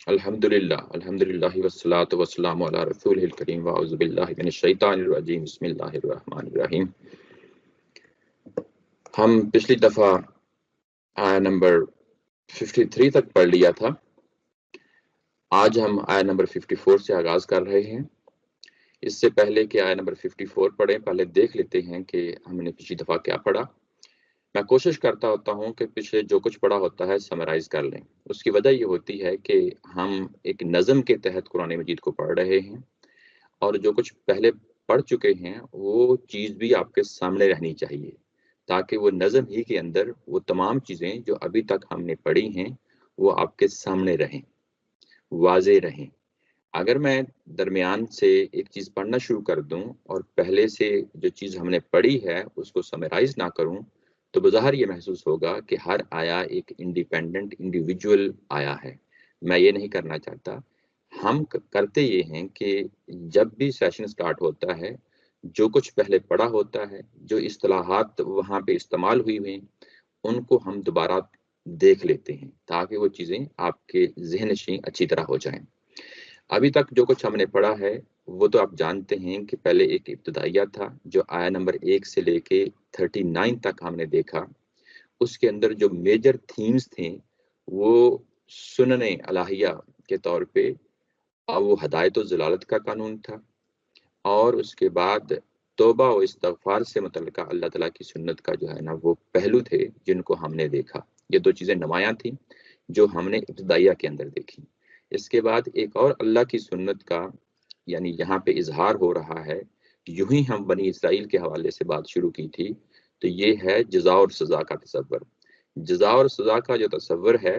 الحمدللہ والصلاة والسلام علی رسول الکریم واعوذ باللہ من الشیطان الرجیم بسم اللہ الرحمن الرحیم۔ ہم پچھلی دفعہ آیا نمبر 53 تک پڑھ لیا تھا، آج ہم آیا نمبر 54 سے آغاز کر رہے ہیں۔ اس سے پہلے کہ آیا نمبر 54 پڑھیں، پہلے دیکھ لیتے ہیں کہ ہم نے پچھلی دفعہ کیا پڑھا۔ میں کوشش کرتا ہوتا ہوں کہ پچھلے جو کچھ پڑھا ہوتا ہے سمرائز کر لیں۔ اس کی وجہ یہ ہوتی ہے کہ ہم ایک نظم کے تحت قرآن مجید کو پڑھ رہے ہیں، اور جو کچھ پہلے پڑھ چکے ہیں وہ چیز بھی آپ کے سامنے رہنی چاہیے، تاکہ وہ نظم ہی کے اندر وہ تمام چیزیں جو ابھی تک ہم نے پڑھی ہیں وہ آپ کے سامنے رہیں، واضح رہیں۔ اگر میں درمیان سے ایک چیز پڑھنا شروع کر دوں اور پہلے سے جو چیز ہم نے پڑھی ہے اس کو سمرائز نہ کروں، تو بظاہر یہ محسوس ہوگا کہ ہر آیا ایک انڈیپینڈنٹ انڈیویجول آیا ہے۔ میں یہ نہیں کرنا چاہتا۔ ہم کرتے یہ ہیں کہ جب بھی سیشن سٹارٹ ہوتا ہے، جو کچھ پہلے پڑھا ہوتا ہے، جو اصطلاحات وہاں پہ استعمال ہوئی ہوئی، ان کو ہم دوبارہ دیکھ لیتے ہیں تاکہ وہ چیزیں آپ کے ذہن نشین اچھی طرح ہو جائیں۔ ابھی تک جو کچھ ہم نے پڑھا ہے وہ تو آپ جانتے ہیں کہ پہلے ایک ابتدائیہ تھا جو آیا نمبر 1 سے لے کے 39 تک ہم نے دیکھا۔ اس کے اندر جو میجر تھیمز تھے وہ سنن الہیہ کے طور پہ وہ ہدایت و ضلالت کا قانون تھا، اور اس کے بعد توبہ و استغفار سے متعلقہ اللہ تعالیٰ کی سنت کا جو ہے نا وہ پہلو تھے جن کو ہم نے دیکھا۔ یہ دو چیزیں نمایاں تھیں جو ہم نے ابتدائیہ کے اندر دیکھی۔ اس کے بعد ایک اور اللہ کی سنت کا یعنی یہاں پہ اظہار ہو رہا ہے، یوں ہی ہم بنی اسرائیل کے حوالے سے بات شروع کی تھی، تو یہ ہے جزا اور سزا کا تصور۔ جزا اور سزا کا جو تصور ہے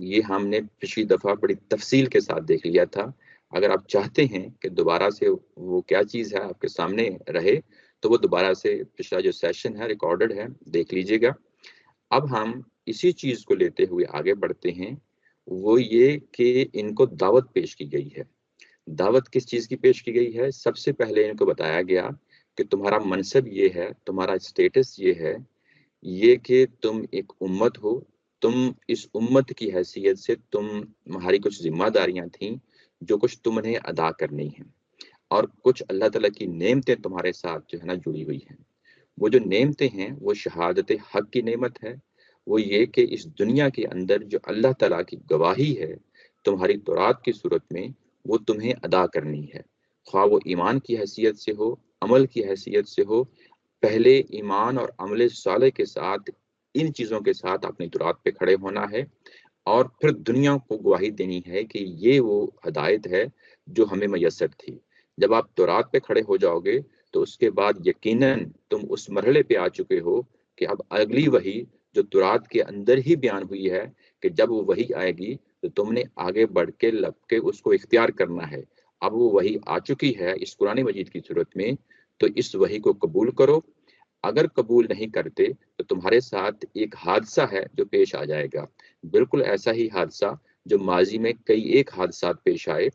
یہ ہم نے پچھلی دفعہ بڑی تفصیل کے ساتھ دیکھ لیا تھا۔ اگر آپ چاہتے ہیں کہ دوبارہ سے وہ کیا چیز ہے آپ کے سامنے رہے تو وہ دوبارہ سے پچھلا جو سیشن ہے ریکارڈڈ ہے، دیکھ لیجئے گا۔ اب ہم اسی چیز کو لیتے ہوئے آگے بڑھتے ہیں، وہ یہ کہ ان کو دعوت پیش کی گئی ہے۔ دعوت کس چیز کی پیش کی گئی ہے؟ سب سے پہلے ان کو بتایا گیا کہ تمہارا منصب یہ ہے، تمہارا اسٹیٹس یہ ہے، یہ کہ تم ایک امت ہو، تم اس امت کی حیثیت سے تمہاری کچھ ذمہ داریاں تھیں جو کچھ تم نے ادا کرنی ہیں، اور کچھ اللہ تعالیٰ کی نعمتیں تمہارے ساتھ جو ہے نا جڑی ہوئی ہیں۔ وہ جو نعمتیں ہیں وہ شہادت حق کی نعمت ہے، وہ یہ کہ اس دنیا کے اندر جو اللہ تعالیٰ کی گواہی ہے تمہاری تورات کی صورت میں وہ تمہیں ادا کرنی ہے، خواہ وہ ایمان کی حیثیت سے ہو، عمل کی حیثیت سے ہو۔ پہلے ایمان اور عمل صالح کے ساتھ ان چیزوں کے ساتھ اپنی تورات پہ کھڑے ہونا ہے، اور پھر دنیا کو گواہی دینی ہے کہ یہ وہ ہدایت ہے جو ہمیں میسر تھی۔ جب آپ تورات پہ کھڑے ہو جاؤ گے تو اس کے بعد یقیناً تم اس مرحلے پہ آ چکے ہو کہ اب اگلی وحی جو تورات کے اندر ہی بیان ہوئی ہے کہ جب وہ وحی آئے گی تو تم نے آگے بڑھ کے لگ کے اس کو اختیار کرنا ہے۔ اب وہ وحی آ چکی ہے اس قرآن مجید کی صورت میں، تو اس وحی کو قبول کرو۔ اگر قبول نہیں کرتے تو تمہارے ساتھ ایک حادثہ ہے جو پیش آ جائے گا، بالکل ایسا ہی حادثہ جو ماضی میں کئی ایک حادثات پیش آئے،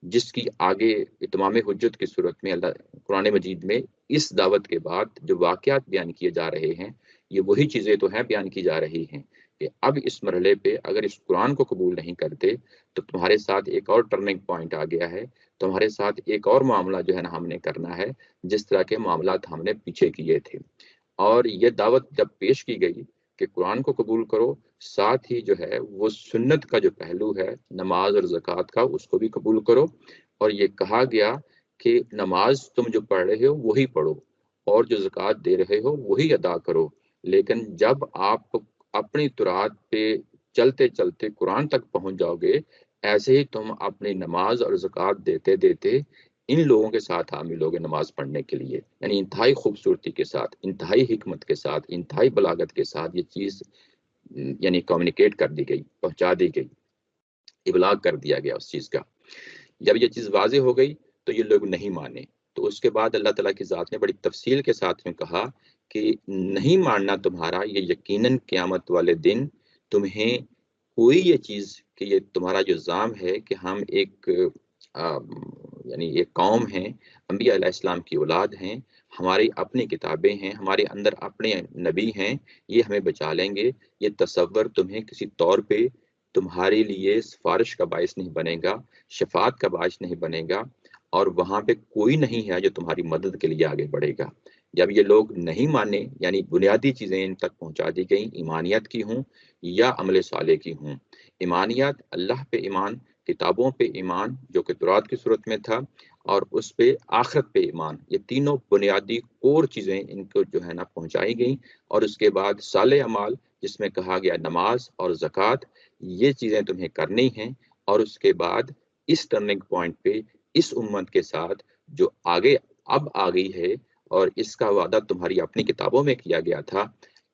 جس کی آگے اتمام حجت کی صورت میں اللہ قرآن مجید میں اس دعوت کے بعد جو واقعات بیان کیے جا رہے ہیں یہ وہی چیزیں تو ہیں بیان کی جا رہی ہیں کہ اب اس مرحلے پہ اگر اس قرآن کو قبول نہیں کرتے تو تمہارے ساتھ ایک اور ٹرننگ پوائنٹ آ گیا ہے، تمہارے ساتھ ایک اور معاملہ جو ہے نا ہم نے کرنا ہے جس طرح کے معاملات ہم نے پیچھے کیے تھے۔ اور یہ دعوت جب پیش کی گئی کہ قرآن کو قبول کرو، ساتھ ہی جو ہے وہ سنت کا جو پہلو ہے نماز اور زکوٰۃ کا اس کو بھی قبول کرو، اور یہ کہا گیا کہ نماز تم جو پڑھ رہے ہو وہی پڑھو اور جو زکوٰۃ دے رہے ہو وہی ادا کرو، لیکن جب آپ اپنی تورات پہ چلتے چلتے قرآن تک پہنچ جاؤ گے، ایسے ہی تم اپنی نماز اور زکوٰۃ دیتے دیتے ان لوگوں کے ساتھ حامل ہوگے نماز پڑھنے کے لیے۔ یعنی انتہائی خوبصورتی کے ساتھ، انتہائی حکمت کے ساتھ، انتہائی بلاغت کے ساتھ یہ چیز یعنی کمیونیکیٹ کر دی گئی، پہنچا دی گئی، ابلاغ کر دیا گیا اس چیز کا۔ جب یہ چیز واضح ہو گئی تو یہ لوگ نہیں مانے، تو اس کے بعد اللہ تعالیٰ کی ذات نے بڑی تفصیل کے ساتھ میں کہا کہ نہیں ماننا تمہارا یہ یقیناً قیامت والے دن تمہیں کوئی یہ چیز کہ یہ تمہارا جو زام ہے کہ ہم ایک یعنی ایک قوم ہیں، انبیاء علیہ السلام کی اولاد ہیں، ہماری اپنی کتابیں ہیں، ہمارے اندر اپنے نبی ہیں، یہ ہمیں بچا لیں گے، یہ تصور تمہیں کسی طور پہ تمہارے لیے سفارش کا باعث نہیں بنے گا، شفاعت کا باعث نہیں بنے گا، اور وہاں پہ کوئی نہیں ہے جو تمہاری مدد کے لیے آگے بڑھے گا۔ جب یہ لوگ نہیں مانے، یعنی بنیادی چیزیں ان تک پہنچا دی گئیں، ایمانیت کی ہوں یا عمل صالح کی ہوں۔ ایمانیت اللہ پہ ایمان، کتابوں پہ ایمان جو کہ تورات کی صورت میں تھا، اور اس پہ آخرت پہ ایمان، یہ تینوں بنیادی کور چیزیں ان کو جو ہے نا پہنچائی گئیں۔ اور اس کے بعد صالح اعمال جس میں کہا گیا نماز اور زکوٰۃ، یہ چیزیں تمہیں کرنی ہیں۔ اور اس کے بعد اس ٹرننگ پوائنٹ پہ اس امت کے ساتھ جو آگے اب آ گئی ہے، اور اس کا وعدہ تمہاری اپنی کتابوں میں کیا گیا تھا،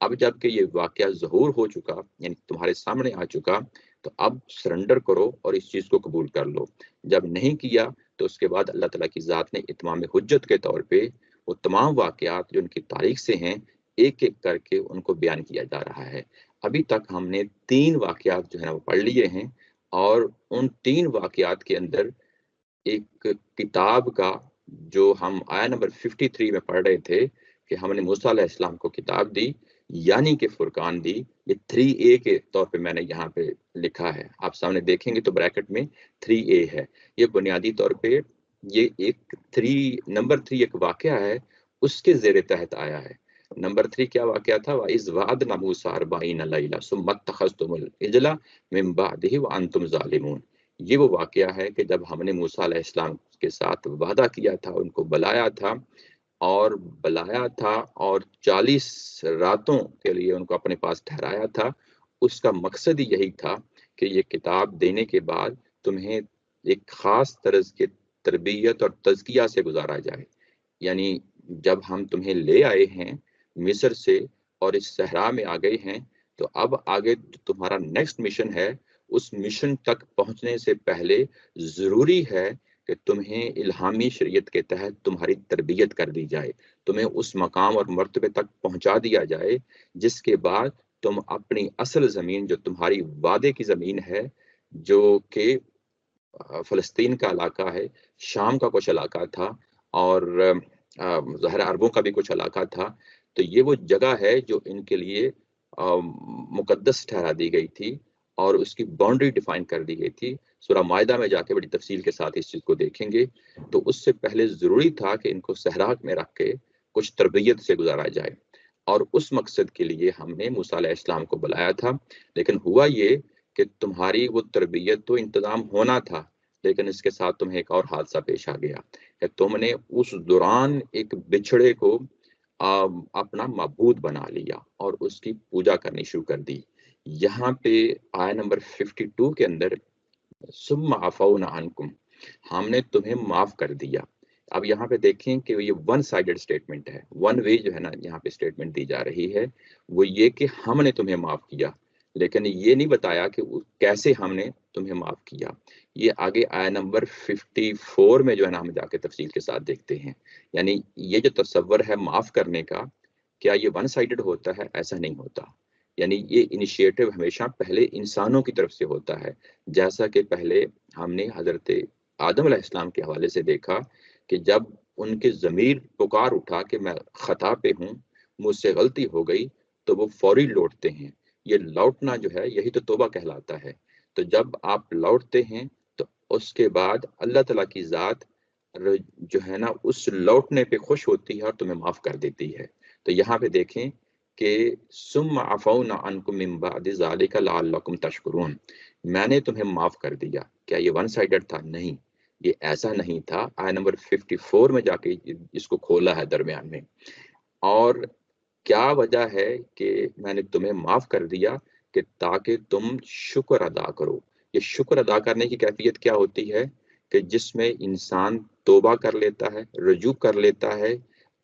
اب جب کہ یہ واقعہ ظہور ہو چکا، یعنی تمہارے سامنے آ چکا، تو اب سرنڈر کرو اور اس چیز کو قبول کر لو۔ جب نہیں کیا تو اس کے بعد اللہ تعالیٰ کی ذات نے اتمام حجت کے طور پہ وہ تمام واقعات جو ان کی تاریخ سے ہیں ایک ایک کر کے ان کو بیان کیا جا رہا ہے۔ ابھی تک ہم نے 3 واقعات جو ہے نا وہ پڑھ لیے ہیں، اور ان 3 واقعات کے اندر ایک کتاب کا جو ہم آیا نمبر 53 میں پڑھ رہے تھے کہ ہم نے موسیٰ علیہ السلام کو کتاب دی، یعنی کہ فرقان دی، یہ 3A کے طور پہ میں نے یہاں پہ لکھا ہے، آپ سامنے دیکھیں گے تو بریکٹ میں 3A ہے۔ یہ بنیادی طور پہ یہ ایک 3 ایک واقعہ ہے، اس کے زیر تحت آیا ہے۔ نمبر 3 کیا واقعہ تھا؟ وَإِذْ وَعَدْنَا مُوسَىٰ 40 لَيْلَةً ثُمَّ اتَّخَذْتُمُ الْعِجْلَ مِن بَعْدِهِ وَأَنْتُمْ ظَالِمُونَ۔ یہ وہ واقعہ ہے کہ جب ہم نے موسیٰ علیہ السلام کے ساتھ وعدہ کیا تھا، ان کو بلایا تھا اور 40 راتوں کے لیے ان کو اپنے پاس ٹھہرایا تھا۔ اس کا مقصد ہی یہی تھا کہ یہ کتاب دینے کے بعد تمہیں ایک خاص طرز کے تربیت اور تزکیہ سے گزارا جائے۔ یعنی جب ہم تمہیں لے آئے ہیں مصر سے اور اس صحرا میں آ گئے ہیں، تو اب آگے تمہارا نیکسٹ مشن ہے، اس مشن تک پہنچنے سے پہلے ضروری ہے کہ تمہیں الہامی شریعت کے تحت تمہاری تربیت کر دی جائے، تمہیں اس مقام اور مرتبے تک پہنچا دیا جائے جس کے بعد تم اپنی اصل زمین جو تمہاری وعدے کی زمین ہے، جو کہ فلسطین کا علاقہ ہے، شام کا کچھ علاقہ تھا، اور ظاہر عربوں کا بھی کچھ علاقہ تھا، تو یہ وہ جگہ ہے جو ان کے لیے مقدس ٹھہرا دی گئی تھی، اور اس کی باؤنڈری ڈیفائن کر دی گئی تھی۔ سورہ مائدہ میں جا کے بڑی تفصیل کے ساتھ اس چیز کو دیکھیں گے۔ تو اس سے پہلے ضروری تھا کہ ان کو صحرا میں رکھ کے کچھ تربیت سے گزارا جائے، اور اس مقصد کے لیے ہم نے موسیٰ علیہ السلام کو بلایا تھا۔ لیکن ہوا یہ کہ تمہاری وہ تربیت تو انتظام ہونا تھا، لیکن اس کے ساتھ تمہیں ایک اور حادثہ پیش آ گیا کہ تم نے اس دوران ایک بچھڑے کو اپنا معبود بنا لیا اور اس کی پوجا کرنی شروع کر دی۔ یہاں پہ آیا نمبر 52 کے اندر ثم عفونا عنکم، ہم نے تمہیں معاف کر دیا۔ اب یہاں پہ دیکھیں کہ یہ ون سائیڈڈ سٹیٹمنٹ ہے، ون وے جو ہے نا یہاں پہ سٹیٹمنٹ دی جا رہی ہے، وہ یہ کہ ہم نے تمہیں معاف کیا، لیکن یہ نہیں بتایا کہ کیسے ہم نے تمہیں معاف کیا۔ یہ آگے آیا نمبر 54 میں جو ہے نا ہم جا کے تفصیل کے ساتھ دیکھتے ہیں۔ یعنی یہ جو تصور ہے معاف کرنے کا، کیا یہ ون سائیڈڈ ہوتا ہے؟ ایسا نہیں ہوتا۔ یعنی یہ انیشیٹو ہمیشہ پہلے انسانوں کی طرف سے ہوتا ہے، جیسا کہ پہلے ہم نے حضرت آدم علیہ السلام کے حوالے سے دیکھا کہ جب ان کے ضمیر پکار اٹھا کہ میں خطا پہ ہوں، مجھ سے غلطی ہو گئی، تو وہ فوری لوٹتے ہیں۔ یہ لوٹنا جو ہے یہی تو توبہ کہلاتا ہے۔ تو جب آپ لوٹتے ہیں تو اس کے بعد اللہ تعالیٰ کی ذات جو ہے نا اس لوٹنے پہ خوش ہوتی ہے اور تمہیں معاف کر دیتی ہے۔ تو یہاں پہ دیکھیں کہ ثم عفونا عنکم من بعد ذلک لعلکم تشکرون، میں نے تمہیں معاف کر دیا۔ کیا یہ ون سائیڈڈ تھا؟ نہیں، یہ ایسا نہیں تھا۔ آیہ نمبر 54 میں جا کے اس کو کھولا ہے درمیان میں۔ اور کیا وجہ ہے کہ میں نے تمہیں معاف کر دیا؟ کہ تاکہ تم شکر ادا کرو۔ یہ شکر ادا کرنے کی کیفیت کیا ہوتی ہے؟ کہ جس میں انسان توبہ کر لیتا ہے، رجوع کر لیتا ہے،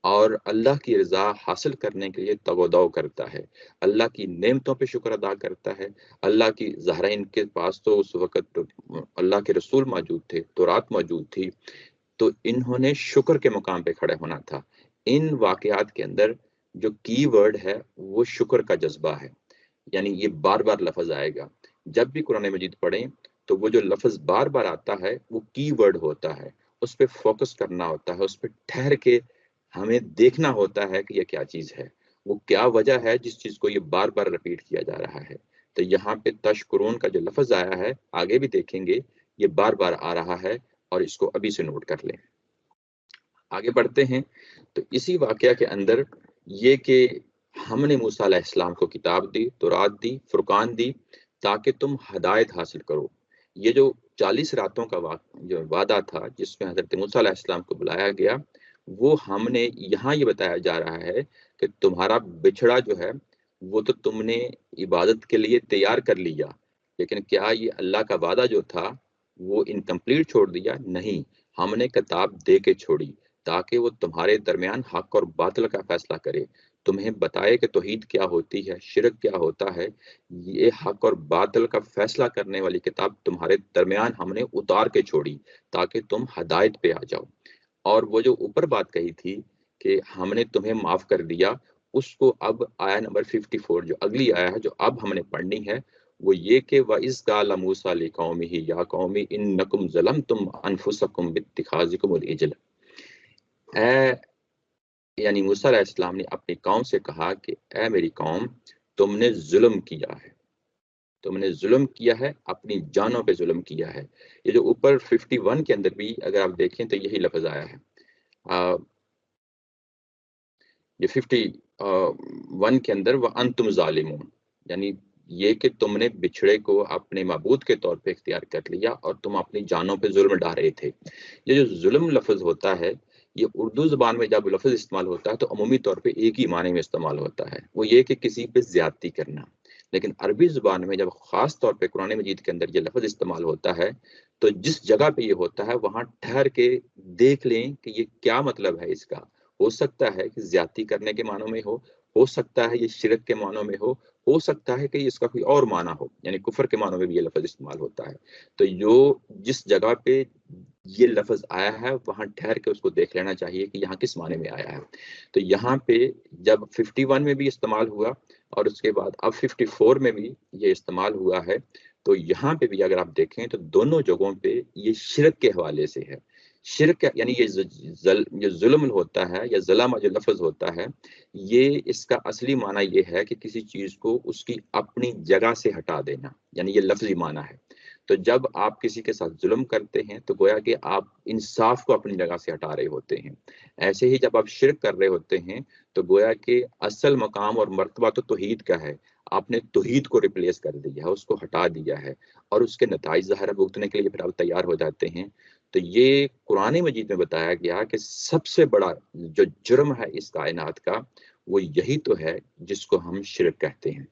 اور اللہ کی رضا حاصل کرنے کے لیے تودع کرتا ہے، اللہ کی نعمتوں پہ شکر ادا کرتا ہے۔ اللہ کی ظاہر ان کے پاس تو اس وقت اللہ کے رسول موجود تھے، تورات موجود تھی، تو انہوں نے شکر کے مقام پہ کھڑے ہونا تھا۔ ان واقعات کے اندر جو کی ورڈ ہے وہ شکر کا جذبہ ہے، یعنی یہ بار بار لفظ آئے گا جب بھی قرآن مجید پڑھیں، تو وہ جو لفظ بار بار آتا ہے وہ کی ورڈ ہوتا ہے، اس پہ فوکس کرنا ہوتا ہے، اس پہ ٹھہر کے ہمیں دیکھنا ہوتا ہے کہ یہ کیا چیز ہے، وہ کیا وجہ ہے جس چیز کو یہ بار بار رپیٹ کیا جا رہا ہے۔ تو یہاں پہ تشکرون کا جو لفظ آیا ہے آگے بھی دیکھیں گے یہ بار بار آ رہا ہے، اور اس کو ابھی سے نوٹ کر لیں۔ آگے بڑھتے ہیں تو اسی واقعہ کے اندر یہ کہ ہم نے موسیٰ علیہ السلام کو کتاب دی، تورات دی، فرقان دی تاکہ تم ہدایت حاصل کرو۔ یہ جو 40 راتوں کا جو وعدہ تھا جس میں حضرت موسیٰ علیہ السلام کو بلایا گیا، وہ ہم نے یہاں یہ بتایا جا رہا ہے کہ تمہارا بچھڑا جو ہے وہ تو تم نے عبادت کے لیے تیار کر لیا، لیکن کیا یہ اللہ کا وعدہ جو تھا وہ انکمپلیٹ چھوڑ دیا؟ نہیں، ہم نے کتاب دے کے چھوڑی تاکہ وہ تمہارے درمیان حق اور باطل کا فیصلہ کرے، تمہیں بتائے کہ توحید کیا ہوتی ہے، شرک کیا ہوتا ہے۔ یہ حق اور باطل کا فیصلہ کرنے والی کتاب تمہارے درمیان ہم نے اتار کے چھوڑی تاکہ تم ہدایت پہ آ جاؤ۔ اور وہ جو اوپر بات کہی تھی کہ ہم نے تمہیں معاف کر دیا، اس کو اب آیا نمبر 54 جو اگلی آیا ہے جو اب ہم نے پڑھنی ہے وہ یہ کہ وَإِذْ قَالَ مُوسَىٰ لِقَوْمِهِ يَا قَوْمِ إِنَّكُمْ ظَلَمْتُمْ أَنفُسَكُمْ بِاتِّخَاذِكُمُ الْعِجْلَ۔ یعنی موسیٰ علیہ السلام نے اپنی قوم سے کہا کہ اے میری قوم، تم نے ظلم کیا ہے، تم نے ظلم کیا ہے، اپنی جانوں پہ ظلم کیا ہے۔ یہ جو اوپر 51 کے اندر بھی اگر آپ دیکھیں تو یہی لفظ آیا ہے۔ یہ 51 کے اندر وَأَنْتُمْ ظَالِمُونَ، یعنی یہ کہ تم نے بچھڑے کو اپنے معبود کے طور پہ اختیار کر لیا اور تم اپنی جانوں پہ ظلم ڈھا رہے تھے۔ یہ جو ظلم لفظ ہوتا ہے یہ اردو زبان میں جب لفظ استعمال ہوتا ہے تو عمومی طور پہ ایک ہی معنی میں استعمال ہوتا ہے، وہ یہ کہ کسی پہ زیادتی کرنا۔ لیکن عربی زبان میں جب خاص طور پہ قرآن مجید کے اندر یہ لفظ استعمال ہوتا ہے تو جس جگہ پہ یہ ہوتا ہے وہاں ٹھہر کے دیکھ لیں کہ یہ کیا مطلب ہے اس کا۔ ہو سکتا ہے کہ زیادتی کرنے کے معنوں میں ہو سکتا ہے یہ شرک کے معنوں میں ہو سکتا ہے کہ اس کا کوئی اور معنی ہو، یعنی کفر کے معنوں میں بھی یہ لفظ استعمال ہوتا ہے۔ تو جس جگہ پہ یہ لفظ آیا ہے وہاں ٹھہر کے اس کو دیکھ لینا چاہیے کہ یہاں کس معنی میں آیا ہے۔ تو یہاں پہ جب 51 میں بھی استعمال ہوا اور اس کے بعد اب 54 میں بھی یہ استعمال ہوا ہے، تو یہاں پہ بھی اگر آپ دیکھیں تو دونوں جگہوں پہ یہ شرک کے حوالے سے ہے۔ شرک یعنی یہ ظلم ہوتا ہے یا ظلم جو لفظ ہوتا ہے، یہ اس کا اصلی معنی یہ ہے کہ کسی چیز کو اس کی اپنی جگہ سے ہٹا دینا، یعنی یہ لفظی معنی ہے۔ تو جب آپ کسی کے ساتھ ظلم کرتے ہیں تو گویا کہ آپ انصاف کو اپنی جگہ سے ہٹا رہے ہوتے ہیں۔ ایسے ہی جب آپ شرک کر رہے ہوتے ہیں تو گویا کہ اصل مقام اور مرتبہ تو توحید کا ہے، آپ نے توحید کو ریپلیس کر دیا ہے، اس کو ہٹا دیا ہے، اور اس کے نتائج ظاہر بھگتنے کے لیے پھر آپ تیار ہو جاتے ہیں۔ تو یہ قرآن مجید میں بتایا گیا کہ سب سے بڑا جو جرم ہے اس کائنات کا وہ یہی تو ہے جس کو ہم شرک کہتے ہیں۔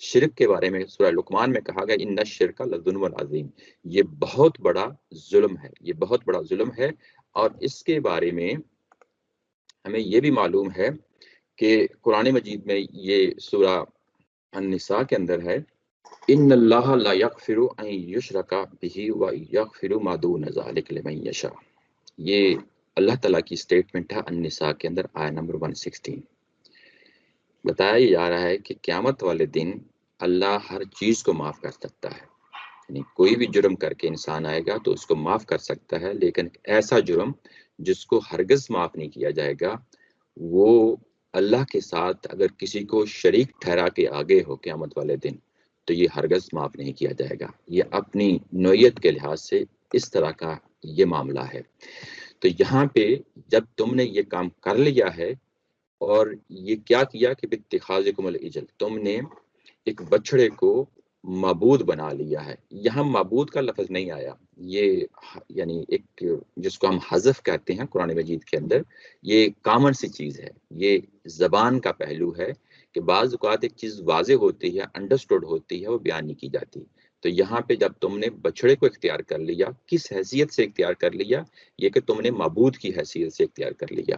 شرک کے بارے میں سورہ لقمان میں کہا گیا ان الشرک لظلم عظیم، یہ بہت بڑا ظلم ہے، یہ بہت بڑا ظلم ہے۔ اور اس کے بارے میں ہمیں یہ بھی معلوم ہے کہ قرآن مجید میں یہ سورہ النساء کے اندر ہے ان اللہ لا یغفر ان یشرک بہ ویغفر ما دون ذلک لمن یشاء۔ یہ اللہ تعالیٰ کی سٹیٹمنٹ ہے النساء کے اندر آیہ نمبر 116۔ بتایا جا رہا ہے کہ قیامت والے دن اللہ ہر چیز کو معاف کر سکتا ہے، یعنی کوئی بھی جرم کر کے انسان آئے گا تو اس کو معاف کر سکتا ہے، لیکن ایسا جرم جس کو ہرگز معاف نہیں کیا جائے گا، وہ اللہ کے ساتھ اگر کسی کو شریک ٹھہرا کے آگے ہو قیامت والے دن تو یہ ہرگز معاف نہیں کیا جائے گا۔ یہ اپنی نوعیت کے لحاظ سے اس طرح کا یہ معاملہ ہے۔ تو یہاں پہ جب تم نے یہ کام کر لیا ہے اور یہ کیا کیا کہ باتخاذکم العجل، تم نے ایک بچڑے کو معبود بنا لیا ہے۔ یہاں معبود کا لفظ نہیں آیا، یہ یعنی ایک جس کو ہم حذف کہتے ہیں قرآن مجید کے اندر، یہ کامن سی چیز ہے، یہ زبان کا پہلو ہے کہ بعض اوقات ایک چیز واضح ہوتی ہے، انڈرسٹوڈ ہوتی ہے، وہ بیان نہیں کی جاتی۔ تو یہاں پہ جب تم نے بچڑے کو اختیار کر لیا، کس حیثیت سے اختیار کر لیا؟ یہ کہ تم نے معبود کی حیثیت سے اختیار کر لیا۔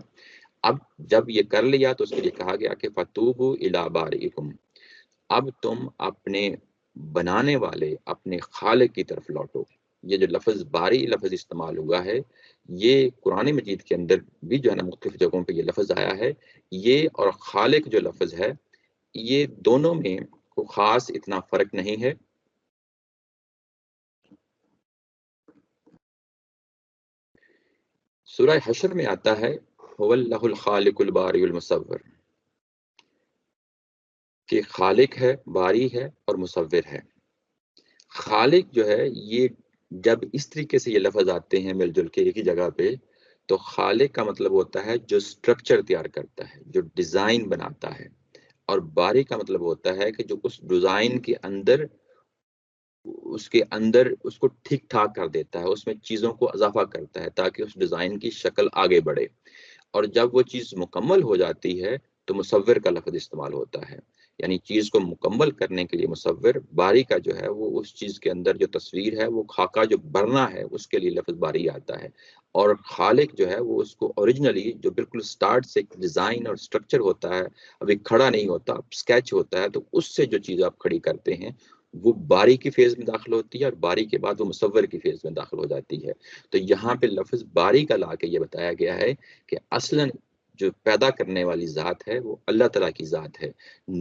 اب جب یہ کر لیا تو اس کے لیے کہا گیا کہ فتوبوا الی بارئکم، اب تم اپنے بنانے والے اپنے خالق کی طرف لوٹو۔ یہ جو لفظ باری لفظ استعمال ہوا ہے یہ قرآن مجید کے اندر بھی جو ہے نا مختلف جگہوں پہ یہ لفظ آیا ہے، یہ اور خالق جو لفظ ہے یہ دونوں میں کوئی خاص اتنا فرق نہیں ہے۔ سورہ حشر میں آتا ہے هو اللہ الخالق البارئ المصور، کہ خالق ہے، باری ہے اور مصور ہے۔ خالق جو ہے یہ جب اس طریقے سے یہ لفظ آتے ہیں مل جل کے ایک ہی جگہ پہ، تو خالق کا مطلب ہوتا ہے جو سٹرکچر تیار کرتا ہے، جو ڈیزائن بناتا ہے، اور باری کا مطلب ہوتا ہے کہ جو اس ڈیزائن کے اندر اس کو ٹھیک ٹھاک کر دیتا ہے، اس میں چیزوں کو اضافہ کرتا ہے تاکہ اس ڈیزائن کی شکل آگے بڑھے، اور جب وہ چیز مکمل ہو جاتی ہے تو مصور کا لفظ استعمال ہوتا ہے، یعنی چیز کو مکمل کرنے کے لیے مصور، باری کا جو ہے وہ اس چیز کے اندر جو تصویر ہے، وہ خاکہ جو بننا ہے اس کے لیے لفظ باری آتا ہے، اور خالق جو ہے وہ اس کو اوریجنلی جو بالکل سٹارٹ سے ڈیزائن اور سٹرکچر ہوتا ہے، ابھی کھڑا نہیں ہوتا، سکیچ ہوتا ہے، تو اس سے جو چیز آپ کھڑی کرتے ہیں وہ باری کی فیز میں داخل ہوتی ہے، اور باری کے بعد وہ مصور کی فیز میں داخل ہو جاتی ہے۔ تو یہاں پہ لفظ باری کا لا کے یہ بتایا گیا ہے کہ اصلاً جو پیدا کرنے والی ذات ہے وہ اللہ تعالیٰ کی ذات ہے،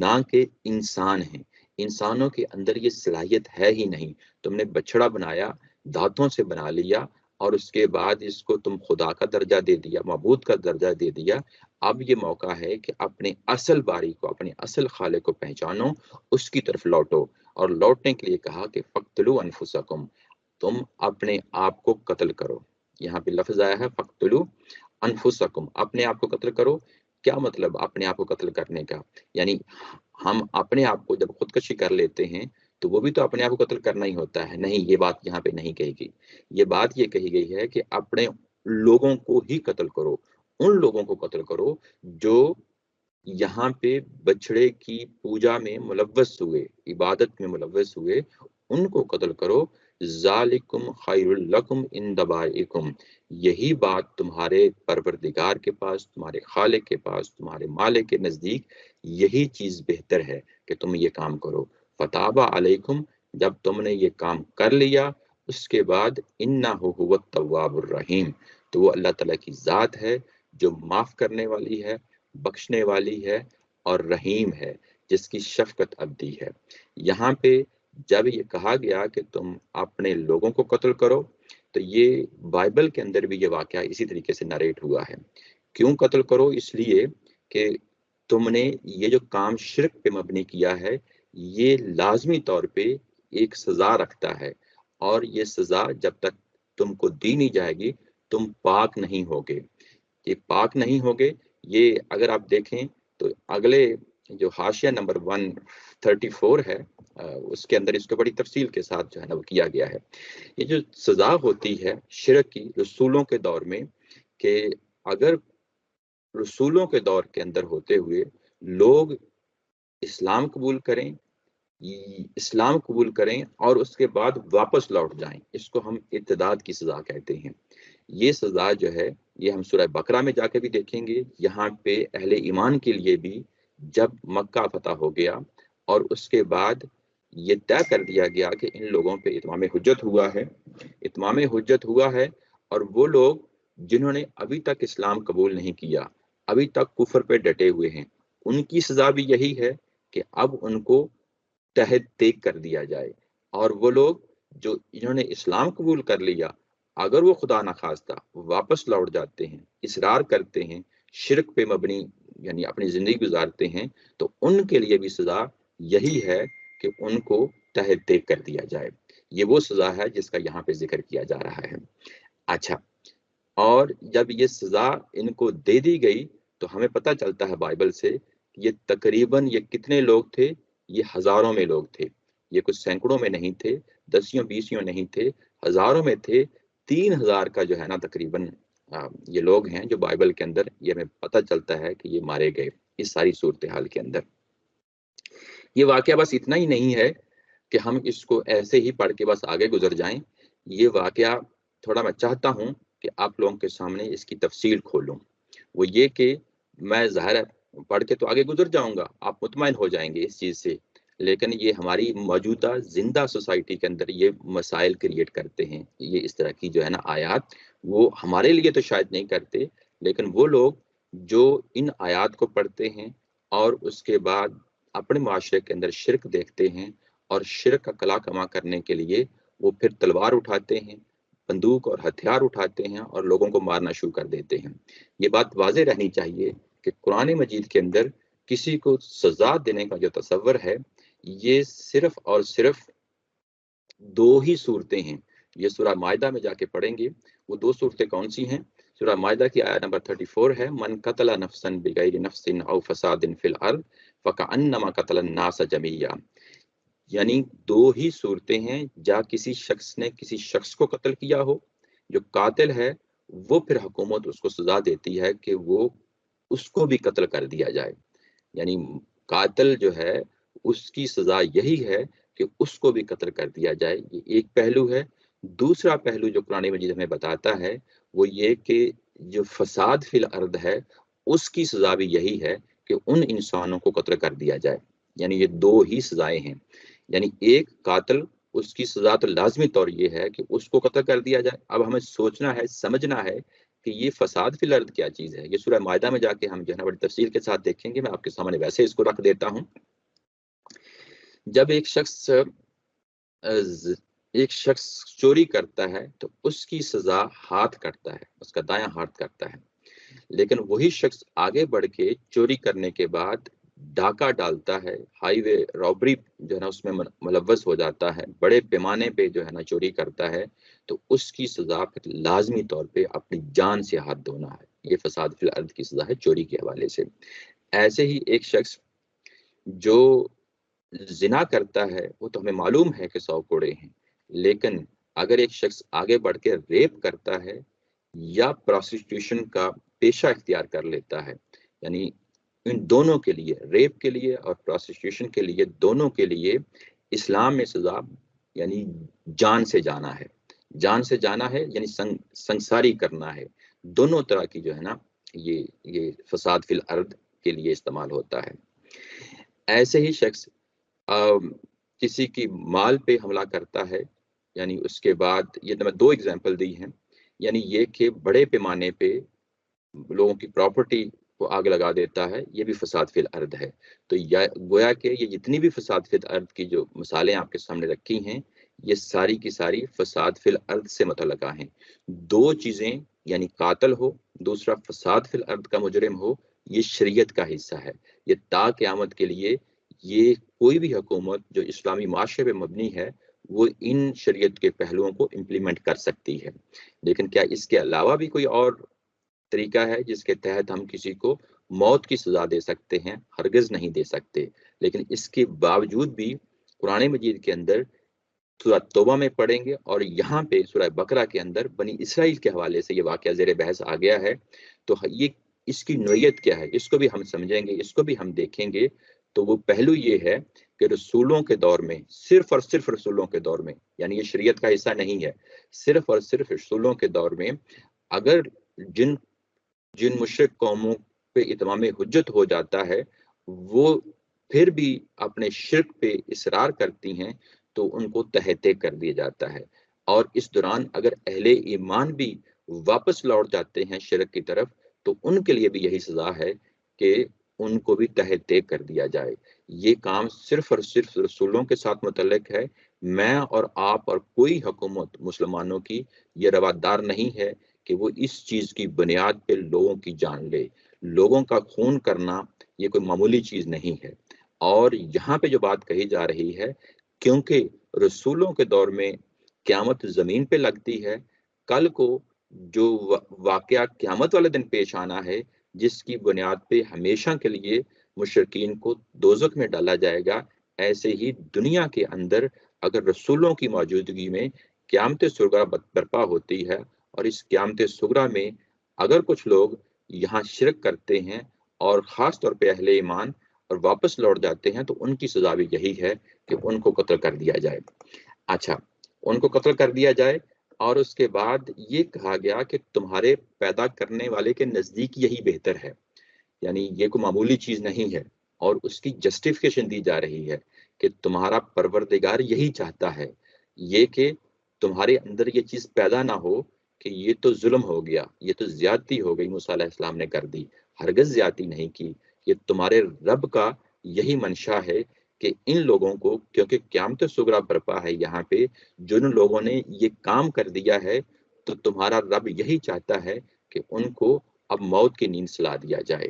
نہ کہ انسان ہیں۔ انسانوں کے اندر یہ صلاحیت ہے ہی نہیں۔ تم نے بچڑا بنایا، دانتوں سے بنا لیا، اور اس کے بعد اس کو تم خدا کا درجہ دے دیا، معبود کا درجہ دے دیا۔ اب یہ موقع ہے کہ اپنے اصل باری کو، اپنے اصل خالق کو پہچانو، اس کی طرف لوٹو، اور لوٹنے کے لیے کہا کہ فقتلوا انفسکم، تم اپنے آپ کو قتل کرو۔ یہاں پہ لفظ آیا ہے فقتلوا انفسکم، اپنے آپ کو قتل کرو۔ کیا مطلب اپنے آپ کو قتل کرنے کا؟ یعنی ہم اپنے آپ کو جب خودکشی کر لیتے ہیں تو وہ بھی تو اپنے آپ کو قتل کرنا ہی ہوتا ہے۔ نہیں، یہ بات یہاں پہ نہیں کہی گئی۔ یہ بات یہ کہی گئی ہے کہ اپنے لوگوں کو ہی قتل کرو، ان لوگوں کو قتل کرو جو یہاں پہ بچڑے کی پوجا میں ملوث ہوئے، عبادت میں ملوث ہوئے، ان کو قتل کرو۔ ذالکم خیر لکم عند بارئکم، یہی بات تمہارے پروردگار کے پاس، تمہارے خالق کے پاس، تمہارے مالک کے نزدیک یہی چیز بہتر ہے کہ تم یہ کام کرو۔ فتاب علیکم، جب تم نے یہ کام کر لیا، اس کے بعد انہ هو التواب الرحیم، تو وہ اللہ تعالیٰ کی ذات ہے جو معاف کرنے والی ہے، بخشنے والی ہے، اور رحیم ہے، جس کی شفقت ابدی ہے۔ یہاں پہ جب یہ کہا گیا کہ تم اپنے لوگوں کو قتل کرو، تو یہ بائبل کے اندر بھی یہ واقعہ اسی طریقے سے نریٹ ہوا ہے۔ کیوں قتل کرو؟ اس لیے کہ تم نے یہ جو کام شرک پہ مبنی کیا ہے، یہ لازمی طور پہ ایک سزا رکھتا ہے، اور یہ سزا جب تک تم کو دی نہیں جائے گی تم پاک نہیں ہوگے۔ یہ پاک نہیں ہوگے، یہ اگر آپ دیکھیں تو اگلے جو حاشیہ نمبر 134 ہے، اس کے اندر اس کو بڑی تفصیل کے ساتھ جو ہے نا وہ کیا گیا ہے۔ یہ جو سزا ہوتی ہے شرک کی رسولوں کے دور میں، کہ اگر رسولوں کے دور کے اندر ہوتے ہوئے لوگ اسلام قبول کریں، اسلام قبول کریں اور اس کے بعد واپس لوٹ جائیں، اس کو ہم ارتداد کی سزا کہتے ہیں۔ یہ سزا جو ہے یہ ہم سورہ بقرہ میں جا کے بھی دیکھیں گے۔ یہاں پہ اہل ایمان کے لیے بھی جب مکہ فتح ہو گیا اور اس کے بعد یہ طے کر دیا گیا کہ ان لوگوں پہ اتمام حجت ہوا ہے، اتمام حجت ہوا ہے، اور وہ لوگ جنہوں نے ابھی تک اسلام قبول نہیں کیا، ابھی تک کفر پہ ڈٹے ہوئے ہیں، ان کی سزا بھی یہی ہے کہ اب ان کو تحت دیکھ کر دیا جائے، اور وہ لوگ جو انہوں نے اسلام قبول کر لیا، اگر وہ خدا نخواستہ واپس لوٹ جاتے ہیں، اصرار کرتے ہیں، شرک پہ مبنی یعنی اپنی زندگی گزارتے ہیں، تو ان کے لیے بھی سزا یہی ہے کہ ان کو تحت دیکھ کر دیا جائے۔ یہ وہ سزا ہے جس کا یہاں پہ ذکر کیا جا رہا ہے۔ اچھا، اور جب یہ سزا ان کو دے دی گئی تو ہمیں پتہ چلتا ہے بائبل سے کہ یہ تقریباً یہ کتنے لوگ تھے؟ یہ ہزاروں میں لوگ تھے، یہ کچھ سینکڑوں میں نہیں تھے، دسیوں بیسیوں نہیں تھے، ہزاروں میں تھے۔ 3000 کا جو ہے نا تقریباً یہ لوگ ہیں جو بائبل کے اندر یہ ہمیں پتہ چلتا ہے کہ یہ مارے گئے اس ساری صورتحال کے اندر۔ یہ واقعہ بس اتنا ہی نہیں ہے کہ ہم اس کو ایسے ہی پڑھ کے بس آگے گزر جائیں۔ یہ واقعہ تھوڑا میں چاہتا ہوں کہ آپ لوگوں کے سامنے اس کی تفصیل کھولوں۔ وہ یہ کہ میں ظاہر ہے پڑھ کے تو آگے گزر جاؤں گا، آپ مطمئن ہو جائیں گے اس چیز سے، لیکن یہ ہماری موجودہ زندہ سوسائٹی کے اندر یہ مسائل کریٹ کرتے ہیں۔ یہ اس طرح کی جو ہے نا آیات وہ ہمارے لیے تو شاید نہیں کرتے، لیکن وہ لوگ جو ان آیات کو پڑھتے ہیں اور اس کے بعد اپنے معاشرے کے اندر شرک دیکھتے ہیں، اور شرک کا کلا کما کرنے کے لیے وہ پھر تلوار اٹھاتے ہیں، بندوق اور ہتھیار اٹھاتے ہیں اور لوگوں کو مارنا شروع کر دیتے ہیں۔ یہ بات واضح رہنی چاہیے کہ قرآن مجید کے اندر کسی کو سزا دینے کا جو تصور ہے یہ صرف اور صرف دو ہی صورتیں ہیں. یہ سورہ مائدہ میں جا کے پڑھیں گے. وہ دو صورتیں کون سی ہیں؟ سورہ مائدہ کی آیت نمبر 34 ہے، من قتل نفسا بغیر نفس او فساد فی الارض فکأنما قتل الناس جميعا. یعنی دو ہی صورتیں ہیں، جا کسی شخص نے کسی شخص کو قتل کیا ہو، جو قاتل ہے وہ پھر حکومت اس کو سزا دیتی ہے کہ وہ اس کو بھی قتل کر دیا جائے. یعنی قاتل جو ہے اس کی سزا یہی ہے کہ اس کو بھی قتل کر دیا جائے. یہ ایک پہلو ہے. دوسرا پہلو جو قرآن مجید ہمیں بتاتا ہے وہ یہ کہ جو فساد فی الارض ہے اس کی سزا بھی یہی ہے کہ ان انسانوں کو قتل کر دیا جائے. یعنی یہ دو ہی سزائیں ہیں. یعنی ایک قاتل، اس کی سزا تو لازمی طور یہ ہے کہ اس کو قتل کر دیا جائے. اب ہمیں سوچنا ہے، سمجھنا ہے کہ یہ فساد فی الارض کیا چیز ہے. یہ سورہ مائدہ میں جا کے ہم جو ہے نا بڑی تفصیل کے ساتھ دیکھیں گے. میں آپ کے سامنے ویسے اس کو رکھ دیتا ہوں. جب ایک شخص چوری کرتا ہے تو اس کی سزا ہاتھ کٹتا ہے، اس کا دایاں ہاتھ کٹتا ہے. لیکن وہی شخص آگے بڑھ کے چوری کرنے کے بعد ڈاکہ ڈالتا ہے، ہائی وے رابری جو ہے نا اس میں ملوث ہو جاتا ہے، بڑے پیمانے پہ جو ہے نا چوری کرتا ہے، تو اس کی سزا پھر لازمی طور پہ اپنی جان سے ہاتھ دھونا ہے. یہ فساد فی الارض کی سزا ہے چوری کے حوالے سے. ایسے ہی ایک شخص جو زنا کرتا ہے وہ تو ہمیں معلوم ہے کہ 100 کوڑے ہیں، لیکن اگر ایک شخص آگے بڑھ کے ریپ کرتا ہے یا پروسٹیٹیوشن کا پیشہ اختیار کر لیتا ہے، یعنی ان دونوں کے لیے، ریپ کے لیے اور پروسٹیٹیوشن کے لیے، دونوں کے لیے اسلام میں سزا یعنی جان سے جانا ہے. جان سے جانا ہے یعنی سنساری کرنا ہے. دونوں طرح کی جو ہے نا یہ فساد فی الارض کے لیے استعمال ہوتا ہے. ایسے ہی شخص کسی کی مال پہ حملہ کرتا ہے، یعنی اس کے بعد یہ میں دو ایگزامپل دی ہیں. یعنی یہ کہ بڑے پیمانے پہ لوگوں کی پراپرٹی کو آگ لگا دیتا ہے، یہ بھی فساد فی الارض ہے. تو گویا کہ یہ جتنی بھی فساد فی الارض کی جو مثالیں آپ کے سامنے رکھی ہیں یہ ساری کی ساری فساد فی الارض سے متعلقہ ہیں. دو چیزیں، یعنی قاتل ہو، دوسرا فساد فی الارض کا مجرم ہو، یہ شریعت کا حصہ ہے. یہ تا قیامت کے لیے یہ کوئی بھی حکومت جو اسلامی معاشرے پہ مبنی ہے وہ ان شریعت کے پہلوؤں کو امپلیمنٹ کر سکتی ہے. لیکن کیا اس کے علاوہ بھی کوئی اور طریقہ ہے جس کے تحت ہم کسی کو موت کی سزا دے سکتے ہیں؟ ہرگز نہیں دے سکتے. لیکن اس کے باوجود بھی قرآن مجید کے اندر سورہ توبہ میں پڑھیں گے اور یہاں پہ سورہ بقرہ کے اندر بنی اسرائیل کے حوالے سے یہ واقعہ زیر بحث آ گیا ہے. تو یہ اس کی نوعیت کیا ہے اس کو بھی ہم سمجھیں گے، اس کو بھی ہم دیکھیں گے. تو وہ پہلو یہ ہے کہ رسولوں کے دور میں، صرف اور صرف رسولوں کے دور میں، یعنی یہ شریعت کا حصہ نہیں ہے، صرف اور صرف رسولوں کے دور میں اگر جن مشرک قوموں پہ اتمام حجت ہو جاتا ہے وہ پھر بھی اپنے شرک پہ اصرار کرتی ہیں تو ان کو تہتے کر دیا جاتا ہے. اور اس دوران اگر اہل ایمان بھی واپس لوٹ جاتے ہیں شرک کی طرف تو ان کے لیے بھی یہی سزا ہے کہ ان کو بھی تہتے کر دیا جائے. یہ کام صرف اور صرف رسولوں کے ساتھ متعلق ہے. میں اور آپ اور کوئی حکومت مسلمانوں کی یہ روادار نہیں ہے کہ وہ اس چیز کی بنیاد پہ لوگوں کی جان لے. لوگوں کا خون کرنا یہ کوئی معمولی چیز نہیں ہے. اور یہاں پہ جو بات کہی جا رہی ہے، کیونکہ رسولوں کے دور میں قیامت زمین پہ لگتی ہے، کل کو جو واقعہ قیامت والے دن پیش آنا ہے جس کی بنیاد پہ ہمیشہ کے لیے مشرکین کو دوزخ میں ڈالا جائے گا، ایسے ہی دنیا کے اندر اگر رسولوں کی موجودگی میں قیامت صغریٰ برپا ہوتی ہے اور اس قیامت صغریٰ میں اگر کچھ لوگ یہاں شرک کرتے ہیں اور خاص طور پہ اہل ایمان اور واپس لوٹ جاتے ہیں تو ان کی سزا بھی یہی ہے کہ ان کو قتل کر دیا جائے. اچھا، ان کو قتل کر دیا جائے اور اس کے بعد یہ کہا گیا کہ تمہارے پیدا کرنے والے کے نزدیک یہی بہتر ہے. یعنی یہ کوئی معمولی چیز نہیں ہے اور اس کی جسٹیفیکیشن دی جا رہی ہے کہ تمہارا پروردگار یہی چاہتا ہے، یہ کہ تمہارے اندر یہ چیز پیدا نہ ہو کہ یہ تو ظلم ہو گیا، یہ تو زیادتی ہو گئی، موسیٰ علیہ السلام نے کر دی. ہرگز زیادتی نہیں کی. یہ تمہارے رب کا یہی منشا ہے کہ ان لوگوں کو، کیونکہ قیامت صغریٰ برپا ہے یہاں پہ، جن لوگوں نے یہ کام کر دیا ہے تو تمہارا رب یہی چاہتا ہے کہ ان کو اب موت کی نیند سلا دیا جائے.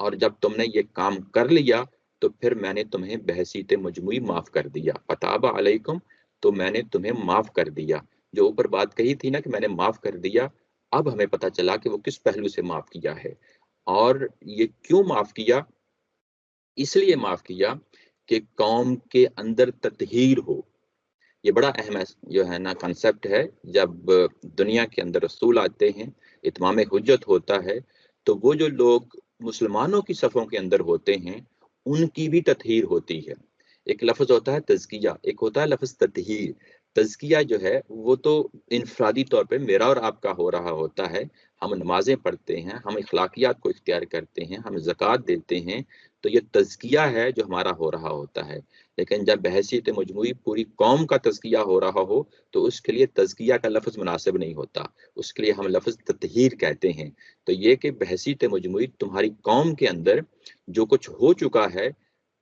اور جب تم نے یہ کام کر لیا تو پھر میں نے تمہیں بحیثیت مجموعی معاف کر دیا، فتاب علیکم، تو میں نے تمہیں معاف کر دیا۔ جو اوپر بات کہی تھی نا کہ میں نے معاف کر دیا، اب ہمیں پتہ چلا کہ وہ کس پہلو سے معاف کیا ہے، اور یہ کیوں معاف کیا؟ اس لیے معاف کیا کہ قوم کے اندر تطہیر ہو۔ یہ بڑا اہم جو ہے نا کنسپٹ ہے۔ جب دنیا کے اندر رسول آتے ہیں، اتمام حجت ہوتا ہے، تو وہ جو لوگ مسلمانوں کی صفوں کے اندر ہوتے ہیں ان کی بھی تطہیر ہوتی ہے۔ ایک لفظ ہوتا ہے تزکیہ، ایک ہوتا ہے لفظ تطہیر۔ تزکیہ جو ہے وہ تو انفرادی طور پہ میرا اور آپ کا ہو رہا ہوتا ہے، ہم نمازیں پڑھتے ہیں، ہم اخلاقیات کو اختیار کرتے ہیں، ہم زکوٰۃ دیتے ہیں، تو یہ تزکیہ ہے جو ہمارا ہو رہا ہوتا ہے۔ لیکن جب بحیثیت مجموعی پوری قوم کا تزکیہ ہو رہا ہو تو اس کے لیے تزکیہ کا لفظ مناسب نہیں ہوتا، اس کے لیے ہم لفظ تطہیر کہتے ہیں۔ تو یہ کہ بحیثیت مجموعی تمہاری قوم کے اندر جو کچھ ہو چکا ہے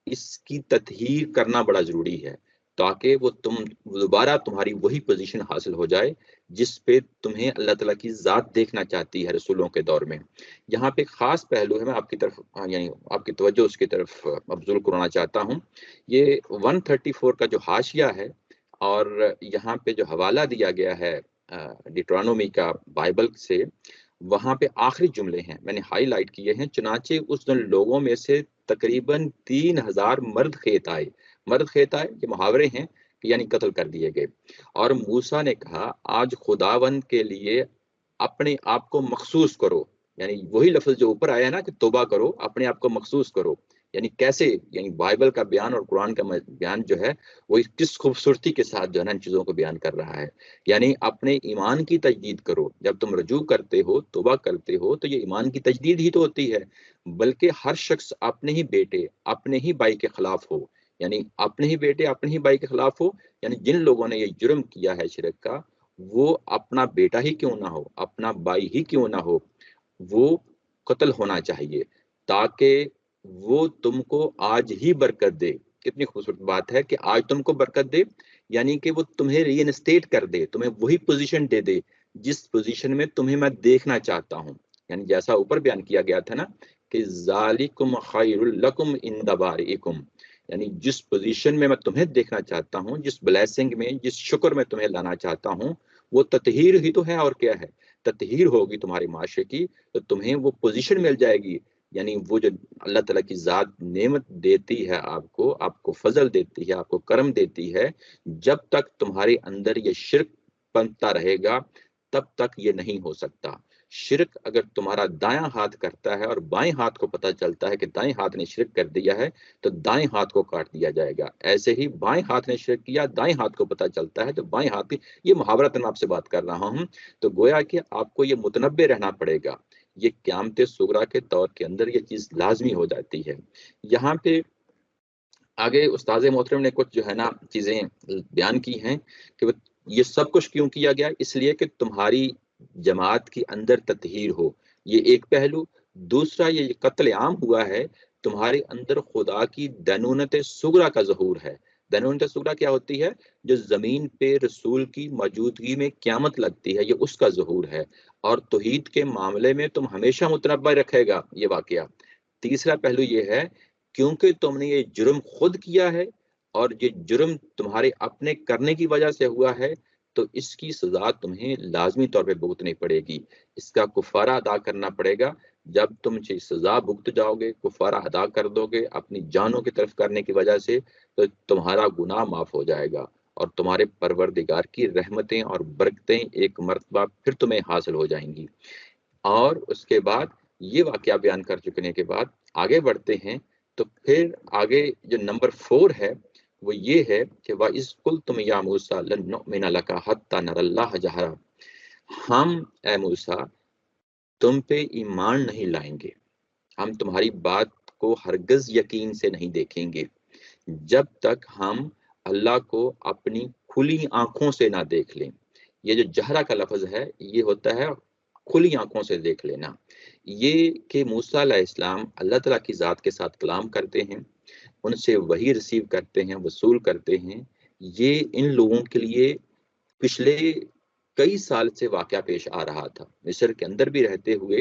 اس کی تطہیر کرنا بڑا ضروری ہے، تاکہ وہ دوبارہ تمہاری وہی پوزیشن حاصل ہو جائے جس پہ تمہیں اللہ تعالیٰ کی ذات دیکھنا چاہتی ہے رسولوں کے دور میں۔ یہاں پہ ایک خاص پہلو ہے، میں آپ کی طرف یعنی آپ کی توجہ اس کی طرف مبذول کرانا چاہتا ہوں۔ یہ 134 کا جو حاشیہ ہے اور یہاں پہ جو حوالہ دیا گیا ہے ڈیٹرانومی کا بائبل سے، وہاں پہ آخری جملے ہیں میں نے ہائی لائٹ کیے ہیں، چنانچہ اس دن لوگوں میں سے تقریباً 3000 مرد خیت آئے۔ مرد خیت آئے یہ محاورے ہیں کہ یعنی قتل کر دیے گئے۔ اور موسیٰ نے کہا آج خداوند کے لیے اپنے آپ کو مخصوص کرو، یعنی وہی لفظ جو اوپر آیا ہے نا کہ توبہ کرو، اپنے آپ کو مخصوص کرو، یعنی کیسے؟ یعنی بائبل کا بیان اور قرآن کا بیان جو ہے وہ کس خوبصورتی کے ساتھ جو ہے نا ان چیزوں کو بیان کر رہا ہے۔ یعنی اپنے ایمان کی تجدید کرو، جب تم رجوع کرتے ہو، توبہ کرتے ہو، تو یہ ایمان کی تجدید ہی تو ہوتی ہے۔ بلکہ ہر شخص اپنے ہی بیٹے اپنے ہی بھائی کے خلاف ہو، یعنی اپنے ہی بیٹے اپنے ہی بھائی کے خلاف ہو، یعنی جن لوگوں نے یہ جرم کیا ہے شرک کا، وہ اپنا بیٹا ہی کیوں نہ ہو، اپنا بھائی ہی کیوں نہ ہو، وہ قتل ہونا چاہیے، تاکہ وہ تم کو آج ہی برکت دے۔ کتنی خوبصورت بات ہے کہ آج تم کو برکت دے، یعنی کہ وہ تمہیں ری انسٹیٹ کر دے، تمہیں وہی پوزیشن دے دے جس پوزیشن میں تمہیں میں دیکھنا چاہتا ہوں۔ یعنی جیسا اوپر بیان کیا گیا تھا نا کہ ذالکم خیر لکم عند بارئکم، یعنی جس پوزیشن میں تمہیں دیکھنا چاہتا ہوں، جس بلیسنگ میں، جس شکر میں تمہیں لانا چاہتا ہوں، وہ تطہیر ہی تو ہے، اور کیا ہے؟ تطہیر ہوگی تمہارے معاشرے کی تو تمہیں وہ پوزیشن مل جائے گی۔ یعنی وہ جو اللہ تعالیٰ کی ذات نعمت دیتی ہے آپ کو فضل دیتی ہے، آپ کو کرم دیتی ہے، جب تک تمہارے اندر یہ شرک بنتا رہے گا تب تک یہ نہیں ہو سکتا۔ شرک اگر تمہارا دایاں ہاتھ کرتا ہے اور بائیں ہاتھ کو پتہ چلتا ہے کہ دائیں ہاتھ نے شرک کر دیا ہے تو دائیں ہاتھ کو کاٹ دیا جائے گا۔ ایسے ہی بائیں ہاتھ نے شرک کیا، دائیں ہاتھ کو پتہ چلتا ہے تو بائیں ہاتھ یہ محاورتاً آپ سے بات کر رہا ہوں، تو گویا کہ آپ کو یہ متنبع رہنا پڑے گا۔ یہ قیامت صغریٰ کے دور کے اندر یہ چیز لازمی ہو جاتی ہے۔ یہاں پہ آگے استاذ محترم نے کچھ جو ہے نا چیزیں بیان کی ہیں کہ یہ سب کچھ کیوں کیا گیا، اس لیے کہ تمہاری جماعت کے اندر تطہیر ہو، یہ ایک پہلو۔ دوسرا یہ قتل عام ہوا ہے، تمہارے اندر خدا کی دینونت صغریٰ کا ظہور ہے۔ دینونت صغریٰ کیا ہوتی ہے؟ جو زمین پہ رسول کی موجودگی میں قیامت لگتی ہے، یہ اس کا ظہور ہے، اور توحید کے معاملے میں تم ہمیشہ متنبع رکھے گا یہ واقعہ۔ تیسرا پہلو یہ ہے کیونکہ تم نے یہ جرم خود کیا ہے اور یہ جرم تمہارے اپنے کرنے کی وجہ سے ہوا ہے، تو اس کی سزا تمہیں لازمی طور پہ بھگتنی پڑے گی، اس کا کفارہ ادا کرنا پڑے گا۔ جب تم سزا بھگت جاؤ گے، کفارہ ادا کر دو گے اپنی جانوں کی طرف کرنے کی وجہ سے، تو تمہارا گناہ معاف ہو جائے گا اور تمہارے پروردگار کی رحمتیں اور برکتیں ایک مرتبہ پھر تمہیں حاصل ہو جائیں گی۔ اور اس کے بعد یہ واقعہ بیان کر چکنے کے بعد آگے بڑھتے ہیں، تو پھر آگے جو نمبر 4 ہے وہ یہ ہے کہ وَإِذْ قُلْتُمْ يَا مُوسَىٰ لَن نُؤْمِنَ لَكَ حَتَّىٰ نَرَى اللَّهَ جَهْرًا، ہم اے موسیٰ تم پہ ایمان نہیں لائیں گے، ہم تمہاری بات کو ہرگز یقین سے نہیں دیکھیں گے جب تک ہم اللہ کو اپنی کھلی آنکھوں سے نہ دیکھ لیں۔ یہ جو جہرہ کا لفظ ہے یہ ہوتا ہے کھلی آنکھوں سے دیکھ لینا، یہ کہ موسیٰ علیہ السلام اللہ تعالیٰ کی ذات کے ساتھ کلام کرتے ہیں، ان سے وحی ریسیو کرتے ہیں، وصول کرتے ہیں، یہ ان لوگوں کے لیے پچھلے کئی سال سے واقعہ پیش آ رہا تھا، مصر کے اندر بھی رہتے ہوئے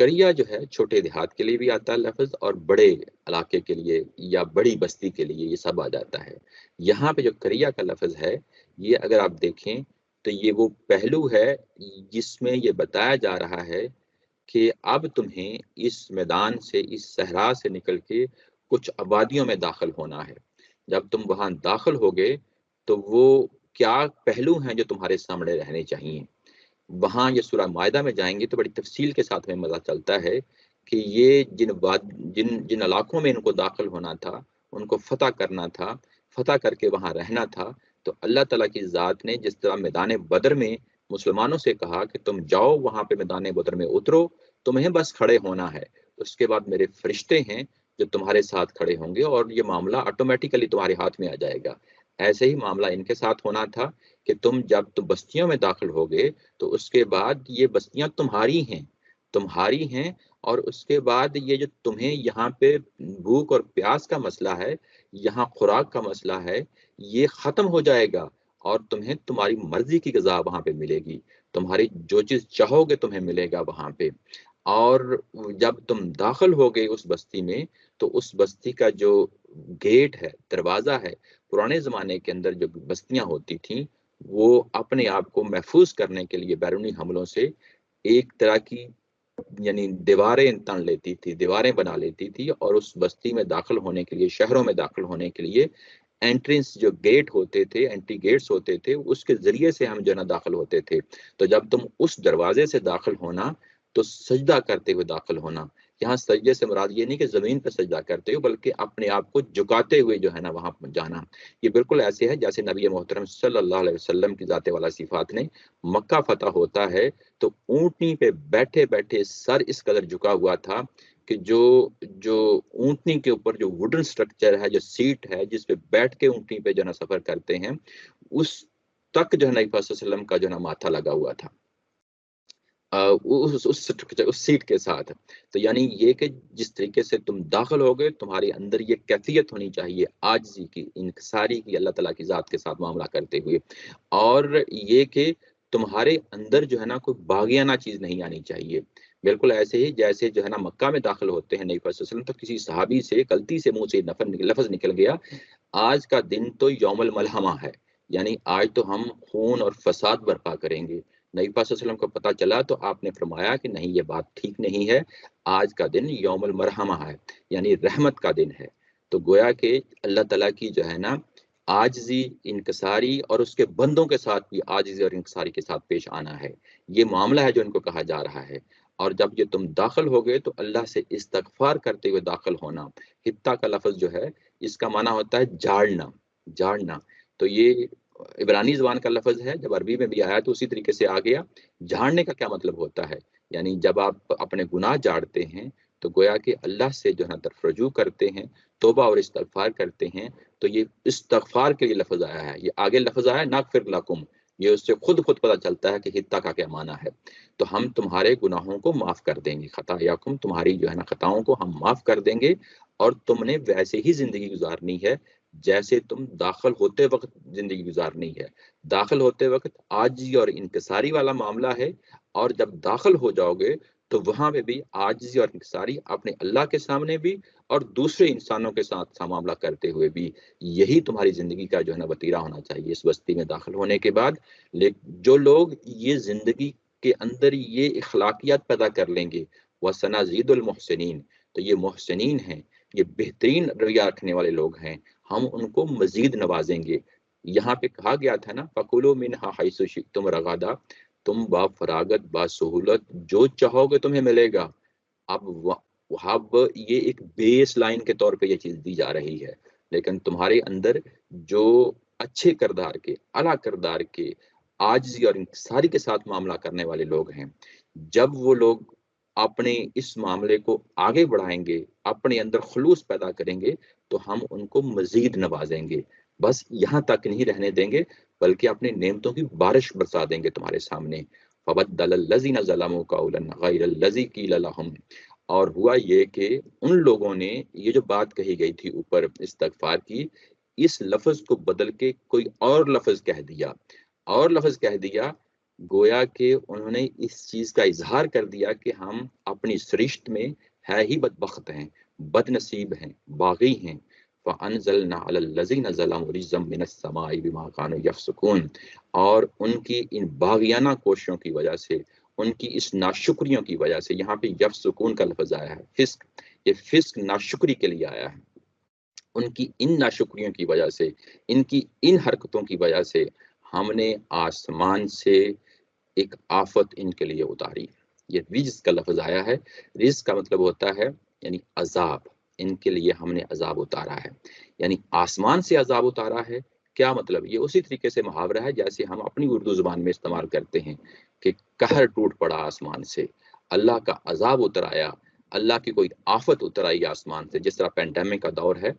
کریا جو ہے چھوٹے دیہات کے لیے بھی آتا ہے لفظ، اور بڑے علاقے کے لیے یا بڑی بستی کے لیے یہ سب آ جاتا ہے۔ یہاں پہ جو کریا کا لفظ ہے، یہ اگر آپ دیکھیں تو یہ وہ پہلو ہے جس میں یہ بتایا جا رہا ہے کہ اب تمہیں اس میدان سے، اس صحرا سے نکل کے کچھ آبادیوں میں داخل ہونا ہے۔ جب تم وہاں داخل ہوگے تو وہ کیا پہلو ہیں جو تمہارے سامنے رہنے چاہیے۔ وہاں یہ سورہ معاہدہ میں جائیں گے تو بڑی تفصیل کے ساتھ ہمیں پتہ چلتا ہے کہ یہ جن علاقوں میں ان کو داخل ہونا تھا، ان کو فتح کرنا تھا، فتح کر کے وہاں رہنا تھا، تو اللہ تعالیٰ کی ذات نے جس طرح میدان بدر میں مسلمانوں سے کہا کہ تم جاؤ وہاں پہ میدان بدر میں اترو، تمہیں بس کھڑے ہونا ہے، اس کے بعد میرے فرشتے ہیں جو تمہارے ساتھ کھڑے ہوں گے اور یہ معاملہ آٹومیٹیکلی تمہارے ہاتھ میں آ جائے گا۔ ایسے ہی معاملہ ان کے ساتھ ہونا تھا کہ جب تم بستیوں میں داخل ہوگے تو اس کے بعد یہ بستیاں تمہاری ہیں، تمہاری ہیں، اور اس کے بعد یہ جو تمہیں یہاں پہ بھوک اور پیاس کا مسئلہ ہے، یہاں خوراک کا مسئلہ ہے، یہ ختم ہو جائے گا، اور تمہیں تمہاری مرضی کی غذا وہاں پہ ملے گی، تمہاری جو چیز چاہو گے تمہیں ملے گا وہاں پہ۔ اور جب تم داخل ہو گئے اس بستی میں تو اس بستی کا جو گیٹ ہے، دروازہ ہے، پرانے زمانے کے اندر جو بستیاں ہوتی تھیں وہ اپنے آپ کو محفوظ کرنے کے لیے بیرونی حملوں سے ایک طرح کی یعنی دیواریں تن لیتی تھی، دیواریں بنا لیتی تھی، اور اس بستی میں داخل ہونے کے لیے، شہروں میں داخل ہونے کے لیے انٹرنس جو گیٹ ہوتے تھے، انٹری گیٹس ہوتے تھے، اس کے ذریعے سے ہم جو نا داخل ہوتے تھے۔ تو جب تم اس دروازے سے داخل ہونا تو سجدہ کرتے ہوئے داخل ہونا۔ یہاں سجدے سے مراد یہ نہیں کہ زمین پہ سجدہ کرتے ہو، بلکہ اپنے آپ کو جھکاتے ہوئے جو ہے نا وہاں جانا۔ یہ بالکل ایسے ہے جیسے نبی محترم صلی اللہ علیہ وسلم کی ذات والا صفات نے مکہ فتح ہوتا ہے تو اونٹنی پہ بیٹھے بیٹھے سر اس قدر جھکا ہوا تھا کہ جو اونٹنی کے اوپر جو ووڈن سٹرکچر ہے، جو سیٹ ہے جس پہ بیٹھ کے اونٹنی پہ جو نا سفر کرتے ہیں، اس تک جو ہے نبی صلی اللہ علیہ وسلم کا جو نا ماتھا لگا ہوا تھا اس سیٹ کے ساتھ۔ تو یعنی یہ کہ جس طریقے سے تم داخل ہو گئے، تمہارے اندر یہ کیفیت ہونی چاہیے عاجزی کی، انکساری کی اللہ تعالیٰ کی ذات کے ساتھ معاملہ کرتے ہوئے، اور یہ کہ تمہارے اندر جو ہے نا کوئی باغیانہ چیز نہیں آنی چاہیے۔ بالکل ایسے ہی جیسے جو ہے نا مکہ میں داخل ہوتے ہیں نبی صلی اللہ علیہ وسلم، تو کسی صحابی سے غلطی سے منہ سے لفظ نکل گیا، آج کا دن تو یوم الملحمہ ہے، یعنی آج تو ہم خون اور فساد برپا کریں گے۔ نبی پاک صلی اللہ علیہ وسلم کو پتہ چلا تو آپ نے فرمایا کہ نہیں، یہ بات ٹھیک نہیں ہے، آج کا دن یوم المرحمہ ہے، یعنی رحمت کا دن ہے۔ تو گویا کہ اللہ تعالیٰ کی جو ہے نا عاجزی، انکساری، اور اس کے بندوں کے ساتھ بھی عاجزی اور انکساری کے ساتھ پیش آنا ہے، یہ معاملہ ہے جو ان کو کہا جا رہا ہے۔ اور جب یہ تم داخل ہو گئے تو اللہ سے استغفار کرتے ہوئے داخل ہونا۔ حتہ کا لفظ جو ہے اس کا معنی ہوتا ہے جھاڑنا، جھاڑنا۔ تو یہ عبرانی زبان کا لفظ ہے، جب عربی میں بھی آیا تو اسی طریقے سے آ گیا۔ جھاڑنے کا کیا مطلب ہوتا ہے؟ یعنی جب آپ اپنے گناہ جھاڑتے ہیں تو گویا کہ اللہ سے جو ہے طرف رجوع کرتے ہیں، توبہ اور استغفار کرتے ہیں، تو یہ استغفار کے لیے لفظ آیا ہے۔ یہ آگے لفظ آیا نغفر لکم، یہ اس سے خود پتہ چلتا ہے کہ حتہ کا کیا معنی ہے۔ تو ہم تمہارے گناہوں کو معاف کر دیں گے، خطایاکم، تمہاری جو ہے نا خطاؤں کو ہم معاف کر دیں گے، اور تم نے ویسے ہی زندگی گزارنی ہے جیسے تم داخل ہوتے وقت زندگی گزارنی ہے۔ داخل ہوتے وقت عاجزی اور انکساری والا معاملہ ہے، اور جب داخل ہو جاؤ گے تو وہاں پہ بھی عاجزی اور انکساری، اپنے اللہ کے سامنے بھی اور دوسرے انسانوں کے ساتھ معاملہ کرتے ہوئے بھی، یہی تمہاری زندگی کا جو ہے نا وتیرہ ہونا چاہیے اس بستی میں داخل ہونے کے بعد۔ جو لوگ یہ زندگی کے اندر یہ اخلاقیات پیدا کر لیں گے، وَسَنَزِيدُ الْمُحْسِنِينَ، تو یہ محسنین ہیں، یہ بہترین رویہ رکھنے والے لوگ ہیں، ہم ان کو مزید نوازیں گے۔ یہاں پہ کہا گیا تھا نا فَكُلُوا مِنْهَا حَيْثُ شِئْتُمْ رَغَدًا، تم با فراغت، با سہولت جو چاہو گے تمہیں ملے گا۔ اب یہ ایک بیس لائن کے طور پہ یہ چیز دی جا رہی ہے، لیکن تمہارے اندر جو اچھے کردار کے، اعلیٰ کردار کے، عاجزی اور انکساری کے ساتھ معاملہ کرنے والے لوگ ہیں، جب وہ لوگ اپنے اس معاملے کو آگے بڑھائیں گے، اپنے اندر خلوص پیدا کریں گے، تو ہم ان کو مزید نوازیں گے۔ بس یہاں تک نہیں رہنے دیں گے، بلکہ اپنی نعمتوں کی بارش برسا دیں گے تمہارے سامنے۔ فَبَدَّلَ الَّذِينَ ظَلَمُوا قَوْلًا غَيْرَ الَّذِي قِيلَ لَهُمْ، اور ہوا یہ کہ ان لوگوں نے یہ جو بات کہی گئی تھی اوپر استغفار کی، اس لفظ کو بدل کے کوئی اور لفظ کہہ دیا، اور لفظ کہہ دیا گویا کہ انہوں نے اس چیز کا اظہار کر دیا کہ ہم اپنی سرشت میں ہے ہی بدبخت ہیں، بد نصیب ہیں، باغی ہیں۔ فَأَنزَلْنَا عَلَى الَّذِينَ ظَلَمُوا رِجْزًا مِّنَ السَّمَاءِ بِمَا كَانُوا يَفْسُقُونَ، اور ان کی ان باغیانہ کوششوں کی وجہ سے، ان کی اس ناشکریوں کی وجہ سے، یہاں پہ یفسقون کا لفظ آیا ہے، فسق، یہ فسق ناشکری کے لیے آیا ہے، ان کی ان ناشکریوں کی وجہ سے، ان کی ان حرکتوں کی وجہ سے ہم نے آسمان سے ایک آفت ان کے لیے اتاری۔ یہ رجز کا لفظ آیا ہے، رجز کا مطلب ہوتا ہے یعنی عذاب، ان کے لیے ہم نے عذاب اتارا ہے، یعنی آسمان سے عذاب اتارا ہے۔ کیا مطلب؟ یہ اسی طریقے سے محاورہ ہے جیسے ہم اپنی اردو زبان میں استعمال کرتے ہیں کہ قہر ٹوٹ پڑا آسمان سے، اللہ کا عذاب اتر آیا، اللہ کی کوئی آفت اتر آئی آسمان سے۔ جس طرح پینڈیمک کا دور ہے،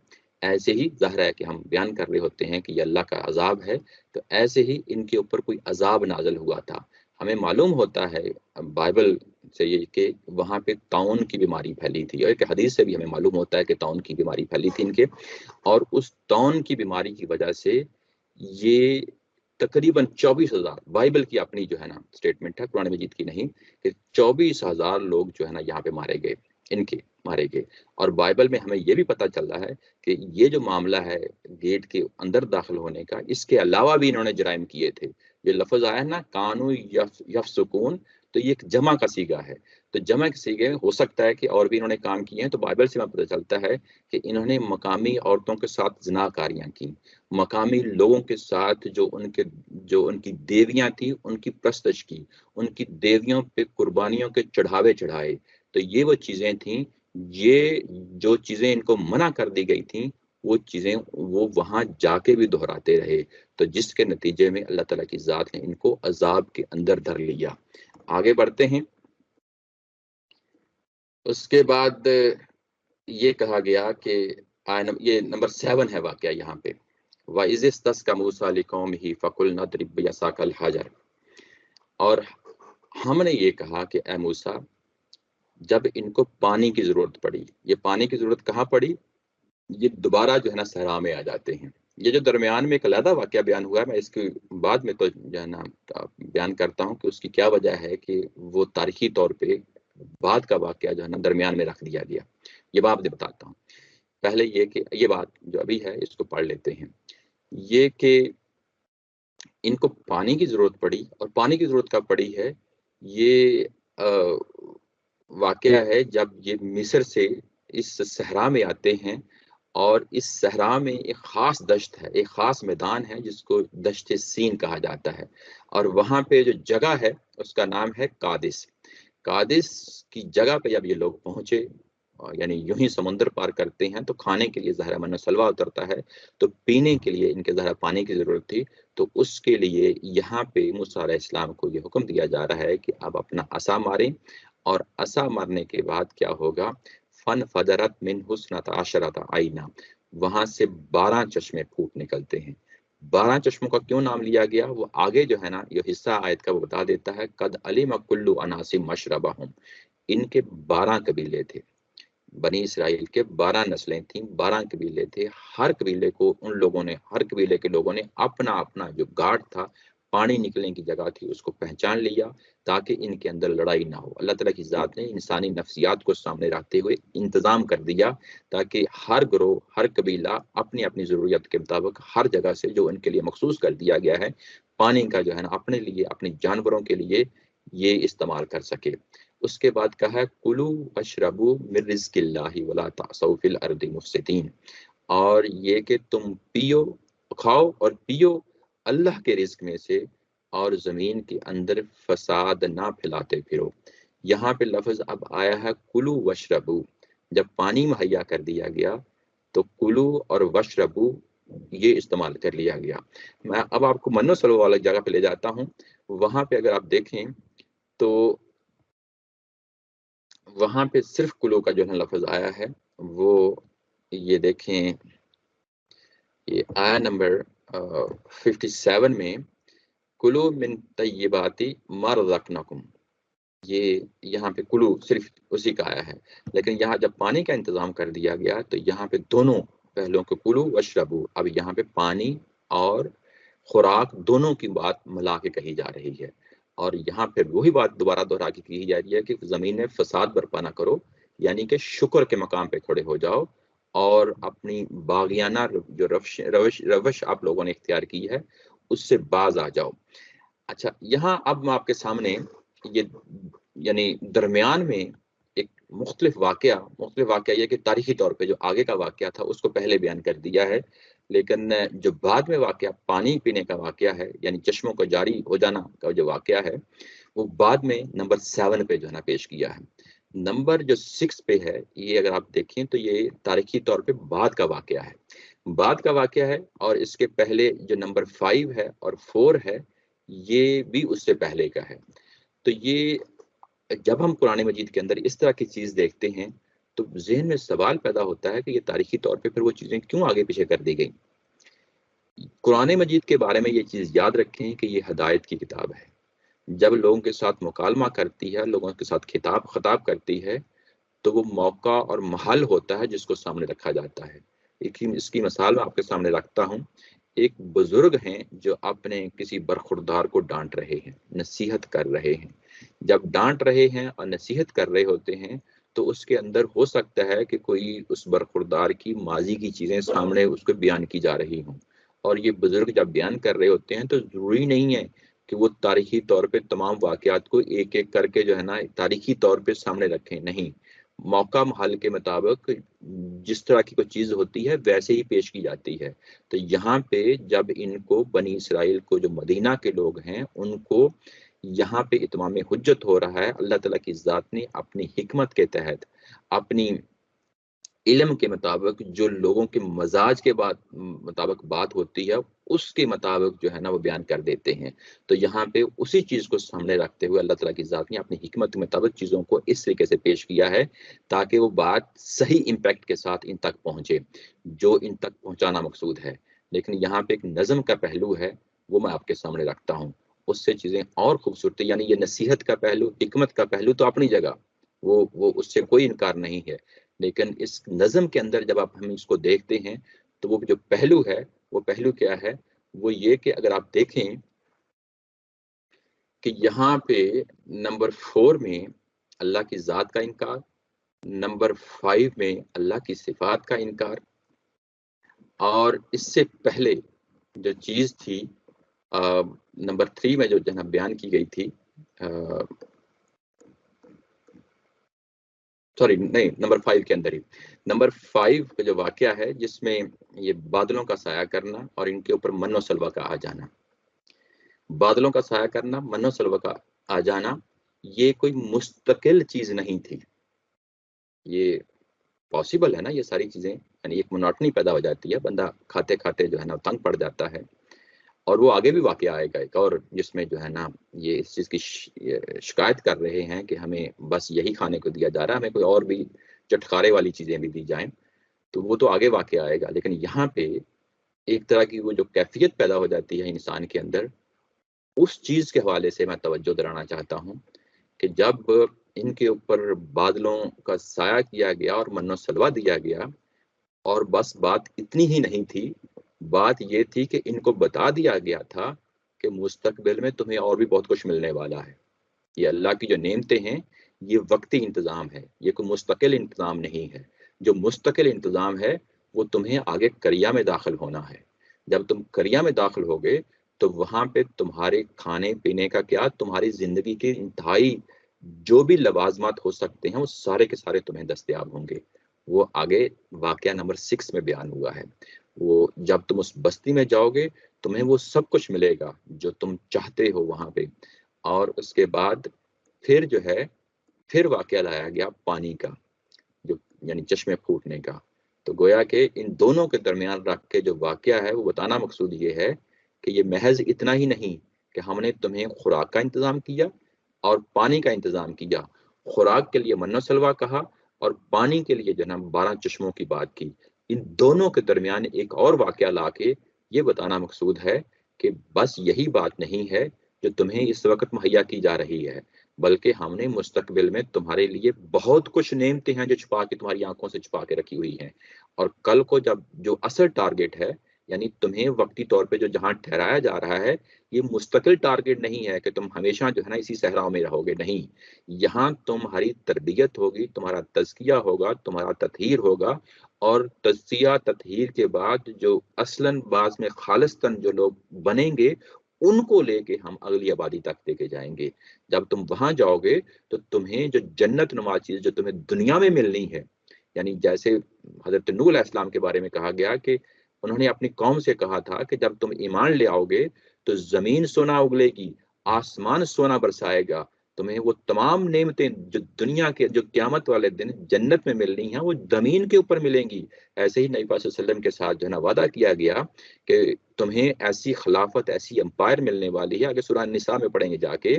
ایسے ہی ظاہر ہے کہ ہم بیان کر رہے ہوتے ہیں کہ یہ اللہ کا عذاب ہے، تو ایسے ہی ان کے اوپر کوئی عذاب نازل ہوا تھا۔ ہمیں معلوم ہوتا ہے بائبل سے یہ کہ وہاں پہ طاعون کی بیماری پھیلی تھی، اور ایک حدیث سے بھی ہمیں معلوم ہوتا ہے کہ طاعون کی بیماری پھیلی تھی ان کے، اور اس طاعون کی بیماری کی وجہ سے یہ تقریباً 24,000، بائبل کی اپنی جو ہے نا اسٹیٹمنٹ ہے، قرآن مجید کی نہیں، کہ 24,000 لوگ جو ہے نا یہاں پہ مارے گئے، ان کے مارے گئے۔ اور بائبل میں ہمیں یہ بھی پتہ چل رہا ہے کہ یہ جو معاملہ ہے گیٹ کے اندر داخل ہونے کا، اس کے علاوہ بھی انہوں نے جرائم کیے تھے۔ یہ لفظ آیا ہے نا کانو یفسقون، تو یہ ایک جمع کا صیغہ ہے، تو جمع کے صیغے ہو سکتا ہے کہ اور بھی انہوں نے کام کیے ہیں۔ تو بائبل سے ہمیں پتہ چلتا ہے کہ انہوں نے مقامی عورتوں کے ساتھ زنا کاریاں کی، مقامی لوگوں کے ساتھ جو ان کی دیویاں تھیں ان کی پرستش کی، ان کی دیویوں پہ قربانیوں کے چڑھاوے چڑھائے۔ تو یہ وہ چیزیں تھیں، یہ جو چیزیں ان کو منع کر دی گئی تھیں، وہ چیزیں وہ وہاں جا کے بھی دہراتے رہے، تو جس کے نتیجے میں اللہ تعالیٰ کی ذات نے ان کو عذاب کے اندر دھر لیا۔ آگے بڑھتے ہیں۔ اس کے بعد یہ کہا گیا کہ یہ نمبر 7 ہے واقعہ یہاں پہ، وَإِذِ اسْتَسْقَىٰ مُوسَىٰ لِقَوْمِهِ فَقُلْنَا اضْرِب بِّعَصَاكَ الْحَجَرَ، اور ہم نے یہ کہا کہ اے موسیٰ، جب ان کو پانی کی ضرورت پڑی، یہ پانی کی ضرورت کہاں پڑی؟ یہ دوبارہ جو ہے نا صحرا میں آ جاتے ہیں۔ یہ جو درمیان میں ایک علیحدہ واقعہ بیان ہوا ہے، میں اس کے بعد میں تو جو ہے نا بیان کرتا ہوں کہ اس کی کیا وجہ ہے کہ وہ تاریخی طور پہ بعد کا واقعہ جو ہے نا درمیان میں رکھ دیا گیا، یہ بات بتاتا ہوں۔ پہلے یہ کہ یہ بات جو ابھی ہے اس کو پڑھ لیتے ہیں، یہ کہ ان کو پانی کی ضرورت پڑی، اور پانی کی ضرورت کب پڑی ہے؟ یہ واقعہ ہے جب یہ مصر سے اس صحرا میں آتے ہیں، اور اس صحرا میں ایک خاص دشت ہے، ایک خاص میدان ہے جس کو دشت سین کہا جاتا ہے، اور وہاں پہ جو جگہ ہے اس کا نام ہے قادس۔ قادس کی جگہ پہ جب یہ لوگ پہنچے، یعنی یوں ہی سمندر پار کرتے ہیں، تو کھانے کے لیے ظاہر من و سلوا اترتا ہے، تو پینے کے لیے ان کے ظاہر پانی کی ضرورت تھی، تو اس کے لیے یہاں پہ موسیٰ علیہ السلام کو یہ حکم دیا جا رہا ہے کہ اب اپنا عصا ماریں، اور عصا مارنے کے بعد کیا ہوگا؟ فن فجرت من حسنۃ عشرۃ عینا، وہاں سے 12 چشمے پھوٹ نکلتے ہیں۔ 12 چشموں کا کیوں نام لیا گیا وہ آگے جو ہے نا یہ حصہ آیت کا وہ بتا دیتا ہے، قد علم کل اناس مشربہم، ان کے 12 قبیلے تھے، بنی اسرائیل کے 12 نسلیں تھیں، 12 قبیلے تھے، ہر قبیلے کو ان لوگوں نے، ہر قبیلے کے لوگوں نے اپنا اپنا جو گاٹ تھا، پانی نکلنے کی جگہ تھی، اس کو پہچان لیا تاکہ ان کے اندر لڑائی نہ ہو۔ اللہ تعالیٰ کی ذات نے انسانی نفسیات کو سامنے رکھتے ہوئے انتظام کر دیا تاکہ ہر گروہ، ہر قبیلہ اپنی اپنی ضرورت کے مطابق ہر جگہ سے جو ان کے لیے مخصوص کر دیا گیا ہے پانی کا جو ہے نا اپنے لیے، اپنے جانوروں کے لیے یہ استعمال کر سکے۔ اس کے بعد کہا ہے کلو اشربو من رزق اللہ ولا تعصوا فی الارض مفسدین، اور یہ کہ تم پیو، کھاؤ اور پیو اللہ کے رزق میں سے، اور زمین کے اندر فساد نہ پھیلاتے پھرو۔ یہاں پہ لفظ اب آیا ہے کلو وشربو، جب پانی مہیا کر دیا گیا تو کلو اور وشربو یہ استعمال کر لیا گیا۔ میں اب آپ کو منو سلو والی جگہ پہ لے جاتا ہوں، وہاں پہ اگر آپ دیکھیں تو وہاں پہ صرف کلو کا جو ہے لفظ آیا ہے، وہ یہ دیکھیں، یہ آیا نمبر 57 میں، کلو من طیباتی ما رزقناکم، یہ یہاں پہ کلو صرف اسی کا آیا ہے، لیکن یہاں جب پانی کا انتظام کر دیا گیا تو یہاں پہ دونوں پہلوں کے کلو وشربو، اب یہاں پہ پانی اور خوراک دونوں کی بات ملا کے کہی جا رہی ہے، اور یہاں پہ وہی بات دوبارہ دوہرا کے کی جا رہی ہے کہ زمین میں فساد برپا نہ کرو، یعنی کہ شکر کے مقام پہ کھڑے ہو جاؤ اور اپنی باغیانہ جو روش آپ لوگوں نے اختیار کی ہے اس سے باز آ جاؤ۔ اچھا، یہاں اب میں آپ کے سامنے یہ یعنی درمیان میں ایک مختلف واقعہ یہ کہ تاریخی طور پہ جو آگے کا واقعہ تھا اس کو پہلے بیان کر دیا ہے، لیکن جو بعد میں واقعہ پانی پینے کا واقعہ ہے، یعنی چشموں کو جاری ہو جانا کا جو واقعہ ہے، وہ بعد میں نمبر 7 پہ جو ہے نا پیش کیا ہے۔ نمبر جو 6 پہ ہے، یہ اگر آپ دیکھیں تو یہ تاریخی طور پہ بعد کا واقعہ ہے، اور اس کے پہلے جو نمبر 5 ہے اور 4 ہے یہ بھی اس سے پہلے کا ہے۔ تو یہ جب ہم قرآن مجید کے اندر اس طرح کی چیز دیکھتے ہیں تو ذہن میں سوال پیدا ہوتا ہے کہ یہ تاریخی طور پہ پھر وہ چیزیں کیوں آگے پیچھے کر دی گئیں۔ قرآن مجید کے بارے میں یہ چیز یاد رکھیں کہ یہ ہدایت کی کتاب ہے۔ جب لوگوں کے ساتھ مکالمہ کرتی ہے، لوگوں کے ساتھ خطاب کرتی ہے، تو وہ موقع اور محل ہوتا ہے جس کو سامنے رکھا جاتا ہے۔ اس کی مثال میں آپ کے سامنے رکھتا ہوں۔ ایک بزرگ ہیں جو اپنے کسی برخوردار کو ڈانٹ رہے ہیں، نصیحت کر رہے ہیں۔ جب ڈانٹ رہے ہیں اور نصیحت کر رہے ہوتے ہیں تو اس کے اندر ہو سکتا ہے کہ کوئی اس برخوردار کی ماضی کی چیزیں سامنے اس کو بیان کی جا رہی ہوں، اور یہ بزرگ جب بیان کر رہے ہوتے ہیں تو ضروری نہیں ہے کہ وہ تاریخی طور پہ تمام واقعات کو ایک ایک کر کے جو ہے نا تاریخی طور پہ سامنے رکھیں، نہیں، موقع محل کے مطابق جس طرح کی کوئی چیز ہوتی ہے ویسے ہی پیش کی جاتی ہے۔ تو یہاں پہ جب ان کو بنی اسرائیل کو جو مدینہ کے لوگ ہیں ان کو یہاں پہ اتمام حجت ہو رہا ہے، اللہ تعالیٰ کی ذات نے اپنی حکمت کے تحت، اپنی علم کے مطابق، جو لوگوں کے مزاج کے مطابق بات ہوتی ہے اس کے مطابق جو ہے نا وہ بیان کر دیتے ہیں۔ تو یہاں پہ اسی چیز کو سامنے رکھتے ہوئے اللہ تعالیٰ کی ذات نے اپنی حکمت کے مطابق چیزوں کو اس طریقے سے پیش کیا ہے تاکہ وہ بات صحیح امپیکٹ کے ساتھ ان تک پہنچے جو ان تک پہنچانا مقصود ہے۔ لیکن یہاں پہ ایک نظم کا پہلو ہے، وہ میں آپ کے سامنے رکھتا ہوں، اس سے چیزیں اور خوبصورتی، یعنی یہ نصیحت کا پہلو، حکمت کا پہلو تو اپنی جگہ، وہ اس سے کوئی انکار نہیں ہے، لیکن اس نظم کے اندر جب ہم اس کو دیکھتے ہیں تو وہ جو پہلو ہے، وہ پہلو کیا ہے؟ وہ یہ کہ اگر آپ دیکھیں کہ یہاں پہ نمبر 4 میں اللہ کی ذات کا انکار، نمبر 5 میں اللہ کی صفات کا انکار، اور اس سے پہلے جو چیز تھی نمبر 3 میں جو جناب بیان کی گئی تھی، سوری نہیں، نمبر 5 کے اندر ہی، نمبر 5 کا جو واقعہ ہے جس میں یہ بادلوں کا سایہ کرنا اور ان کے اوپر من و سلوہ کا آ جانا، بادلوں کا سایہ کرنا، من و سلوہ کا آ جانا، یہ کوئی مستقل چیز نہیں تھی۔ یہ پاسبل ہے نا، یہ ساری چیزیں، یعنی ایک مناٹنی پیدا ہو جاتی ہے، بندہ کھاتے کھاتے جو ہے نا تنگ پڑ جاتا ہے، اور وہ آگے بھی واقعہ آئے گا ایک اور جس میں جو ہے نا یہ اس چیز کی شکایت کر رہے ہیں کہ ہمیں بس یہی کھانے کو دیا جا رہا ہے، ہمیں کوئی اور بھی چٹکارے والی چیزیں بھی دی جائیں، تو وہ تو آگے واقعہ آئے گا۔ لیکن یہاں پہ ایک طرح کی وہ جو کیفیت پیدا ہو جاتی ہے انسان کے اندر، اس چیز کے حوالے سے میں توجہ دلانا چاہتا ہوں کہ جب ان کے اوپر بادلوں کا سایہ کیا گیا اور من و سلوہ دیا گیا، اور بس بات اتنی ہی نہیں تھی، بات یہ تھی کہ ان کو بتا دیا گیا تھا کہ مستقبل میں تمہیں اور بھی بہت کچھ ملنے والا ہے۔ یہ اللہ کی جو نعمتیں ہیں یہ وقتی انتظام ہے، یہ کوئی مستقل انتظام نہیں ہے۔ جو مستقل انتظام ہے وہ تمہیں آگے کریا میں داخل ہونا ہے۔ جب تم کریا میں داخل ہوگے تو وہاں پہ تمہارے کھانے پینے کا کیا، تمہاری زندگی کے انتہائی جو بھی لوازمات ہو سکتے ہیں وہ سارے کے سارے تمہیں دستیاب ہوں گے۔ وہ آگے واقعہ نمبر 6 میں بیان ہوا ہے۔ وہ جب تم اس بستی میں جاؤ گے تمہیں وہ سب کچھ ملے گا جو تم چاہتے ہو وہاں پہ۔ اور اس کے بعد پھر جو ہے پھر واقعہ لایا گیا پانی کا، جو یعنی چشمے پھوٹنے کا۔ تو گویا کہ ان دونوں کے درمیان رکھ کے جو واقعہ ہے وہ بتانا مقصود یہ ہے کہ یہ محض اتنا ہی نہیں کہ ہم نے تمہیں خوراک کا انتظام کیا اور پانی کا انتظام کیا، خوراک کے لیے من و سلوہ کہا اور پانی کے لیے جو نا 12 چشموں کی بات کی۔ ان دونوں کے درمیان ایک اور واقعہ لا کے یہ بتانا مقصود ہے کہ بس یہی بات نہیں ہے جو تمہیں اس وقت مہیا کی جا رہی ہے، بلکہ ہم نے مستقبل میں تمہارے لیے بہت کچھ نعمتیں ہیں جو چھپا کے تمہاری آنکھوں سے چھپا کے رکھی ہوئی ہیں، اور کل کو جب جو اصل ٹارگٹ ہے یعنی تمہیں وقتی طور پہ جو جہاں ٹھہرایا جا رہا ہے یہ مستقل ٹارگٹ نہیں ہے کہ تم ہمیشہ جو ہے نا اسی صحراؤں میں رہو گے، نہیں، یہاں تمہاری تربیت ہوگی، تمہارا تزکیہ ہوگا، تمہارا تطہیر ہوگا، اور تزکیہ تطہیر کے بعد جو اصلاً بعض میں خالصتاً جو لوگ بنیں گے ان کو لے کے ہم اگلی آبادی تک لے کے جائیں گے۔ جب تم وہاں جاؤ گے تو تمہیں جو جنت نما چیز جو تمہیں دنیا میں ملنی ہے، یعنی جیسے حضرت نوح علیہ السلام کے بارے میں کہا گیا کہ انہوں نے اپنی قوم سے کہا تھا کہ جب تم ایمان لے آؤ گے تو زمین سونا اگلے گی، آسمان سونا برسائے گا، تمہیں وہ تمام نعمتیں جو دنیا کے جو قیامت والے دن جنت میں ملنی ہیں وہ زمین کے اوپر ملیں گی۔ ایسے ہی نبی پاک صلی اللہ علیہ وسلم کے ساتھ جو ہے نا وعدہ کیا گیا کہ تمہیں ایسی خلافت، ایسی امپائر ملنے والی ہے، اگر سورہ النساء میں پڑھیں گے جا کے،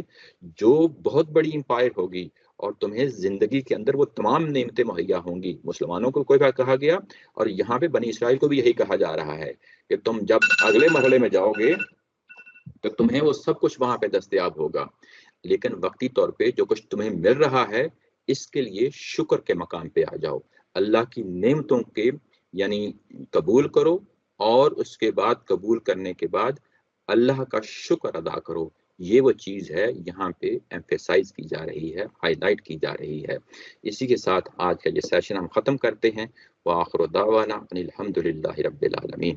جو بہت بڑی امپائر ہوگی، اور تمہیں زندگی کے اندر وہ تمام نعمتیں مہیا ہوں گی۔ مسلمانوں کو کوئی بات کہا گیا، اور یہاں پہ بنی اسرائیل کو بھی یہی کہا جا رہا ہے کہ تم جب اگلے مرحلے میں جاؤ گے تو تمہیں وہ سب کچھ وہاں پہ دستیاب ہوگا، لیکن وقتی طور پہ جو کچھ تمہیں مل رہا ہے اس کے لیے شکر کے مقام پہ آ جاؤ، اللہ کی نعمتوں کے یعنی قبول کرو، اور اس کے بعد قبول کرنے کے بعد اللہ کا شکر ادا کرو۔ یہ وہ چیز ہے یہاں پہ ایمفیسائز کی جا رہی ہے، ہائی لائٹ کی جا رہی ہے۔ اسی کے ساتھ آج کا یہ سیشن ہم ختم کرتے ہیں۔ وآخر دعوانا ان الحمد للہ رب العالمین۔